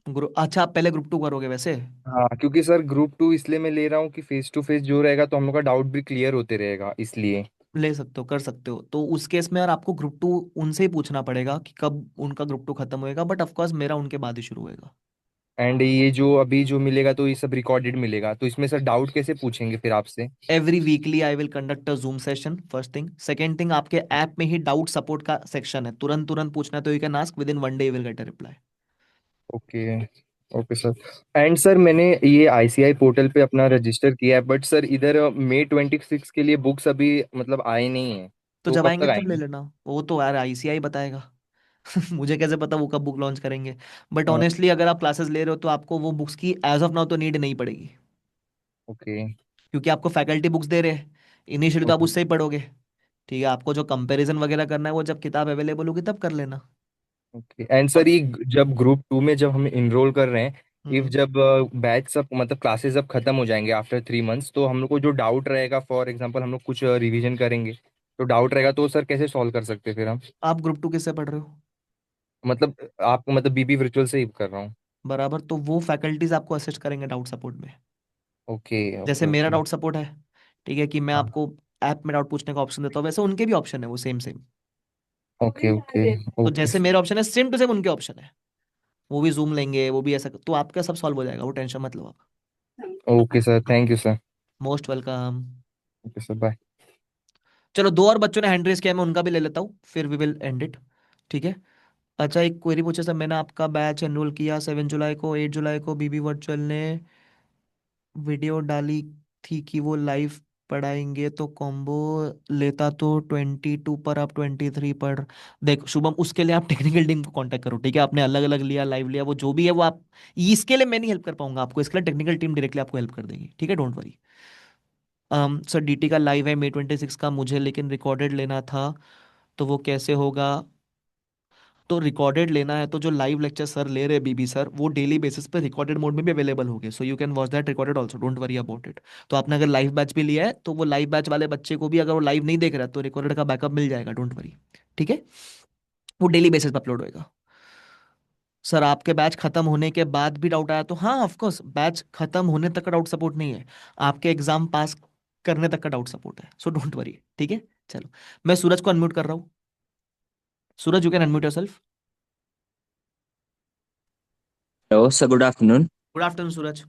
ग्रुप, अच्छा आप पहले ग्रुप टू करोगे वैसे? हाँ, क्योंकि सर ग्रुप टू इसलिए मैं ले रहा हूँ कि फेस टू फेस जो रहेगा तो हम लोग का डाउट भी क्लियर होते रहेगा इसलिए। ले सकते हो, कर सकते हो। तो उस केस में यार आपको ग्रुप टू उनसे ही पूछना पड़ेगा कि कब उनका ग्रुप टू खत्म होएगा, बट ऑफकोर्स मेरा उनके बाद ही शुरू होएगा। एंड ये जो अभी जो मिलेगा तो ये सब रिकॉर्डेड मिलेगा, तो इसमें सर डाउट कैसे पूछेंगे फिर आपसे? Every weekly I will conduct a Zoom session, first thing. Second thing, आपके ऐप में ही डाउट सपोर्ट का सेक्शन है, तुरंत तुरंत पूछना है तो you can ask, with in 1 day you will get a reply. Okay. Okay sir. And sir मैंने ये आईसीआई पोर्टल पे अपना रजिस्टर किया है, बट सर इधर May 26 के लिए बुक्स अभी मतलब आए नहीं है, तो तो जब कब आएंगे तक तब ले आएंगे? लेना, वो तो यार आईसीआई बताएगा। मुझे कैसे पता वो कब बुक लॉन्च करेंगे। बट हाँ। ऑनेस्टली अगर आप क्लासेस ले रहे हो तो आपको वो बुक्स की एज ऑफ नाउ तो नीड नहीं पड़ेगी, ओके। क्योंकि आपको फैकल्टी बुक्स दे रहे हैं। इनिशियली तो आप ओके। उससे ही पढ़ोगे। ठीक है, आपको जो कंपैरिजन वगैरह करना है वो जब किताब अवेलेबल होगी तब कर लेना। ओके, एंड सर ये जब ग्रुप टू में जब हम इनरोल कर रहे हैं, इफ हम्म। जब बैच सब मतलब क्लासेस जब खत्म हो जाएंगे आफ्टर 3 मंथ्स, तो हम लोग को जो डाउट रहेगा, फॉर एग्जांपल हम लोग कुछ रिवीजन करेंगे तो डाउट रहेगा, तो सर कैसे सॉल्व कर सकते हैं फिर हम? आप ग्रुप टू किससे पढ़ रहे हो? मतलब आपको मतलब बीबी वर्चुअल से ही कर रहा हूँ। बराबर, तो वो फैकल्टीज आपको असिस्ट करेंगे डाउट सपोर्ट में। ओके जैसे ओके मेरा ओके। डाउट सपोर्ट है, ठीक है, कि मैं हाँ। आपको ऐप में डाउट पूछने का ऑप्शन देता हूँ, वैसे उनके भी ऑप्शन है वो सेम सेम। ओके ओके तो ओके जैसे मेरा ऑप्शन है सेम टू सेम उनके ऑप्शन है, वो भी जूम लेंगे, वो भी ऐसा, तो आपका सब सॉल्व हो जाएगा, वो टेंशन मत लो आप। Okay sir, thank you sir. Most welcome. Okay sir, bye. चलो, दो और बच्चों ने हैंड रेस किया, मैं उनका भी ले लेता हूँ, फिर वी विल एंड इट। ठीक है। अच्छा, एक क्वेरी पूछे सर, मैंने आपका बैच एनरोल किया 7 जुलाई को, 8 जुलाई को बीबी वर्चुअल ने वीडियो डाली थी कि वो लाइव पढ़ाएंगे, तो कॉम्बो लेता तो 22 पर, आप 23 पर। देख शुभम, उसके लिए आप टेक्निकल टीम को कांटेक्ट करो, ठीक है? आपने अलग अलग लिया, लाइव लिया, वो जो भी है वो आप, इसके लिए मैं नहीं हेल्प कर पाऊंगा आपको, इसके लिए टेक्निकल टीम डायरेक्टली आपको हेल्प कर देगी, ठीक है? Don't worry. सर डीटी का लाइव है May 26 का, मुझे लेकिन रिकॉर्डेड लेना था, तो वो कैसे होगा? तो रिकॉर्डेड लेना है तो जो लाइव लेक्चर सर ले रहे हैं बीबी सर, वो डेली बेसिस पे रिकॉर्डेड मोड में भी अवेलेबल होंगे, so you can watch that recorded also, don't worry about it. तो आपने अगर लाइव बैच भी लिया है तो वो लाइव बैच वाले बच्चे को भी अगर वो लाइव नहीं देख रहा है तो रिकॉर्डेड का बैकअप मिल जाएगा, डोंट वरी। ठीक है, वो डेली बेसिस पे अपलोड होएगा। सर आपके बैच खत्म होने के बाद भी डाउट आया तो हाँ, ऑफ कोर्स बैच खत्म होने तक का डाउट सपोर्ट नहीं है, आपके एग्जाम पास करने तक का डाउट सपोर्ट है, सो डोंट वरी। ठीक है, चलो मैं सूरज को अनम्यूट कर रहा हूँ। Suraj, you can unmute yourself. Hello, sir. Good afternoon. Good afternoon Suraj.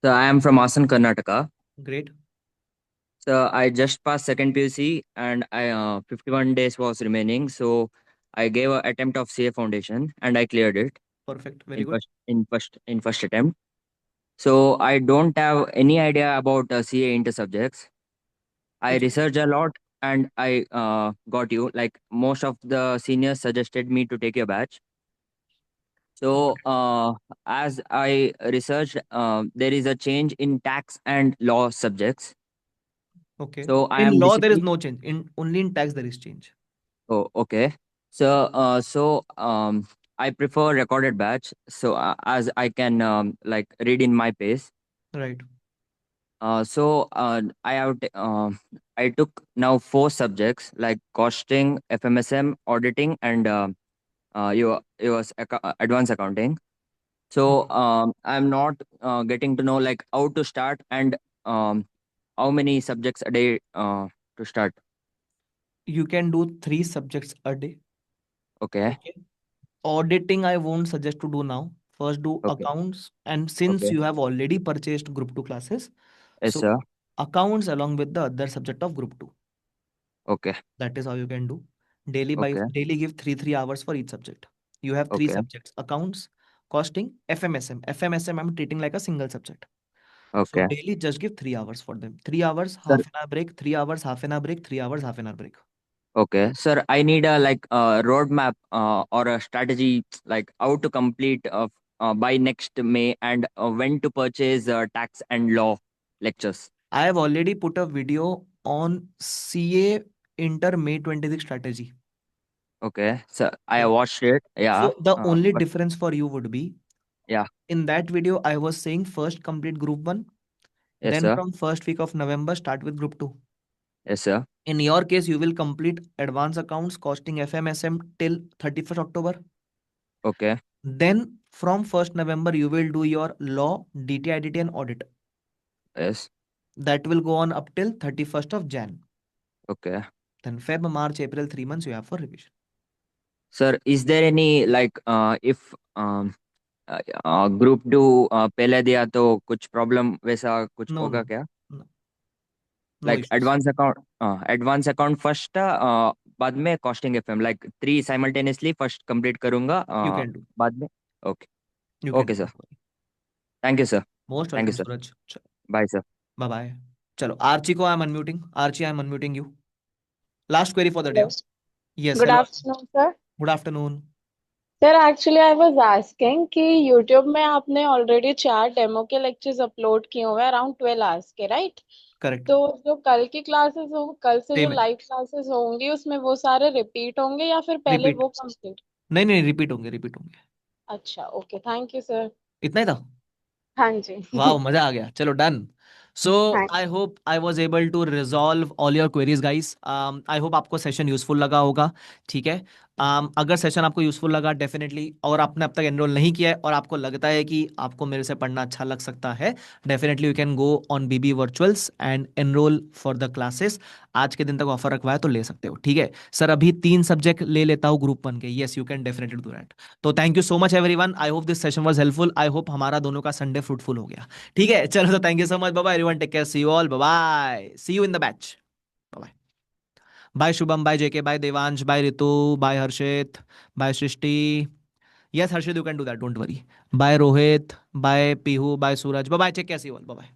So I am from Asan, Karnataka. Great. So I just passed second PUC and I 51 days was remaining. So I gave a attempt of CA Foundation and I cleared it perfect, very in good. first attempt. So I don't have any idea about CA inter subjects. I कुछ researched a lot and I got you. Like most of the seniors suggested me to take your batch. So, as I researched, there is a change in tax and law subjects. okay. So, I In am law, there is basically, no change. In only in tax there is change. oh, okay. So, I prefer recorded batch. So, as I can like read in my pace. Right. So, I took now 4 subjects like costing, FMSM, auditing, and advanced accounting. So I'm not getting to know like how to start and how many subjects a day to start. You can do 3 subjects a day. Okay. Okay. Auditing, I won't suggest to do now. First, do Okay. accounts. And since Okay. you have already purchased Group 2 classes, Yes, so sir. accounts along with the other subject of Group 2. Okay. That is how you can do. Okay. Daily give 3 hours for each subject. You have three Okay. subjects: accounts, costing, FMSM. FMSM I'm treating like a single subject. So Okay. daily just give 3 hours for them. 3 hours, Sir. half an hour break, 3 hours, half an hour break, 3 hours, half an hour break. Okay. Sir, I need a like a roadmap or a strategy like how to complete by next May and when to purchase tax and law lectures. I have already put a video on CA Inter May 26 strategy. Okay. So I Okay. watched it. Yeah. So the only But difference for you would be, yeah. in that video I was saying first complete group 1, Yes, then sir. from first week of November start with group 2. Yes, sir. In your case, you will complete advanced accounts costing FMSM till 31st October. Okay. Then from 1st November, you will do your law, DT, IDT and audit. Yes. That will go on up till 31st of Jan. Okay. Then Feb, March, April, 3 months you have for revision. Sir, is there any like if group 2 पहले दिया तो कुछ problem वैसा कुछ No, होगा no, क्या? no, no like issues. Advance account first बाद में costing FM like 3 simultaneously first complete करूंगा You can do. बाद में. Okay. You can okay do. Sir. Don't worry. Thank you sir. Most thank you welcome, sir. Suraj. Bye sir. Bye bye. Chalo, Archie ko I'm unmuting. Archie, I'm unmuting you. Last query for the day. Hello. Yes, Good hello. afternoon, sir. Good afternoon. Sir actually I was asking कि YouTube में आपने already 4 demo के lectures upload किए हुए हैं around 12 hours के, right? Correct. तो जो कल की क्लासेस हो, कल से जो Same है. लाइव क्लासेस होंगी उसमें वो सारे रिपीट होंगे या फिर पहले Repeat. वो कंप्लीट? नहीं नहीं, रिपीट होंगे, रिपीट होंगे. अच्छा, ओके, थैंक यू सर. इतना ही था. हाँ जी. वाह, मजा आ गया. चलो done. So Thank I hope I was able to resolve all your queries, guys. I hope आपको सेशन यूजफुल लगा होगा. ठीक है. अगर सेशन आपको यूजफुल लगा डेफिनेटली, और आपने अब तक एनरोल नहीं किया है और आपको लगता है कि आपको मेरे से पढ़ना अच्छा लग सकता है, definitely you can go on BB virtuals and enrol for the classes. आज के दिन तक ऑफर रखवा है तो ले सकते हो. ठीक है सर, अभी 3 सब्जेक्ट ले लेता हूँ ग्रुप 1 के. Yes, you can definitely do that. तो thank you so much everyone. I hope this session was helpful. I hope हमारा दोनों का संडे फ्रूटफुल हो गया. ठीक है, चलो, तो thank you so much. Bye bye everyone, take care, see you all, bye bye, see you in the batch. Bye bye Shubham, bye JK, bye Devansh, bye Ritu, bye Harshit, bye Srishti. Yes Harshit, you can do that, don't worry. Bye Rohit, bye Pihu, bye Suraj, bye bye, take care, see you all, bye bye.